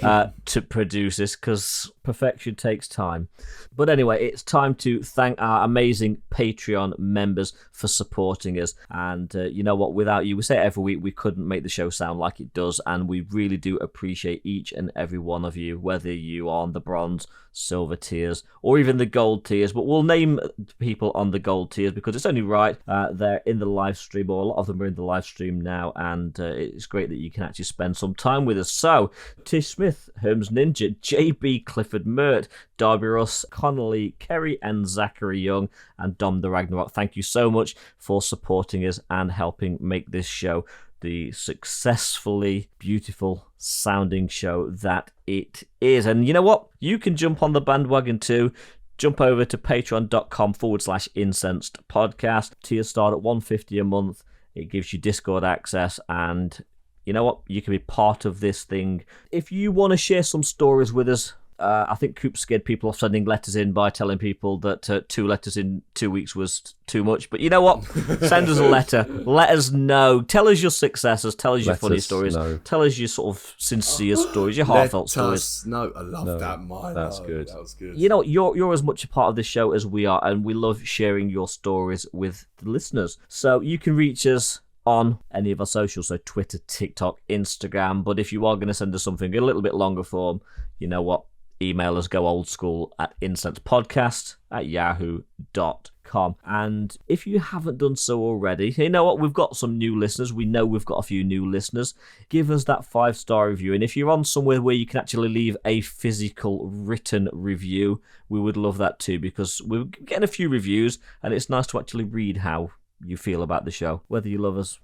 to produce this because perfection takes time. But anyway, it's time to thank our amazing Patreon members for supporting us. And you know what? Without you, we say it every week, we couldn't make the show sound like it does. And we really do appreciate each and every one of you, whether you are on the bronze, silver tiers, or even the gold tiers. But we'll name people on the gold tiers because it's only right. They're in the live stream, or a lot of them are in the live stream now, and it's great that you can actually spend some time with us. So, TishSmith, HermesNinja, JB, CliffordMert, DerbyRuss, Connolly, Kerry and Zachary Young, and Dom the Ragnarok. Thank you so much for supporting us and helping make this show the successfully beautiful sounding show that it is. And you know what? You can jump on the bandwagon too. Jump over to patreon.com/incensed podcast. Tiers start at $1.50 a month. It gives you Discord access, and you know what? You can be part of this thing. If you want to share some stories with us, I think Coop scared people off sending letters in by telling people that 2 letters in 2 weeks was too much. But you know what? Send us a letter. Let us know. Tell us your successes. Tell us your funny stories. Tell us your sort of sincere stories, your heartfelt stories. No, I love that, Milo. That's good. That was good. You know, you're as much a part of this show as we are, and we love sharing your stories with the listeners. So you can reach us on any of our socials, so Twitter, TikTok, Instagram. But if you are going to send us something a little bit longer form, you know what? Email us, go old school, at incensepodcast@yahoo.com. And if you haven't done so already, you know what? We've got some new listeners. We know we've got a few new listeners. Give us that 5-star review. And if you're on somewhere where you can actually leave a physical written review, we would love that too, because we're getting a few reviews and it's nice to actually read how you feel about the show, whether you love us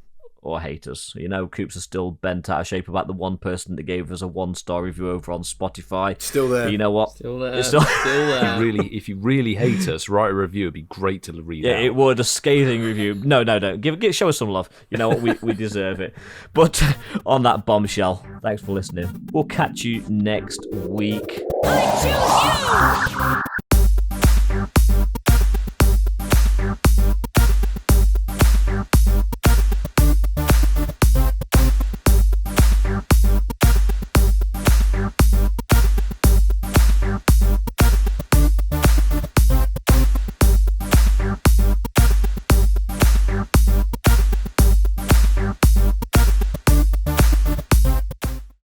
or hate us. You know, Coops are still bent out of shape about the one person that gave us a 1-star review over on Spotify. Still there. But you know what? Still there. It's still there. If you really hate us, write a review. It'd be great to read Yeah, out. it would. A scathing review. No. Show us some love. You know what? We deserve it. But on that bombshell, Thanks for listening. We'll catch you next week. I choose you!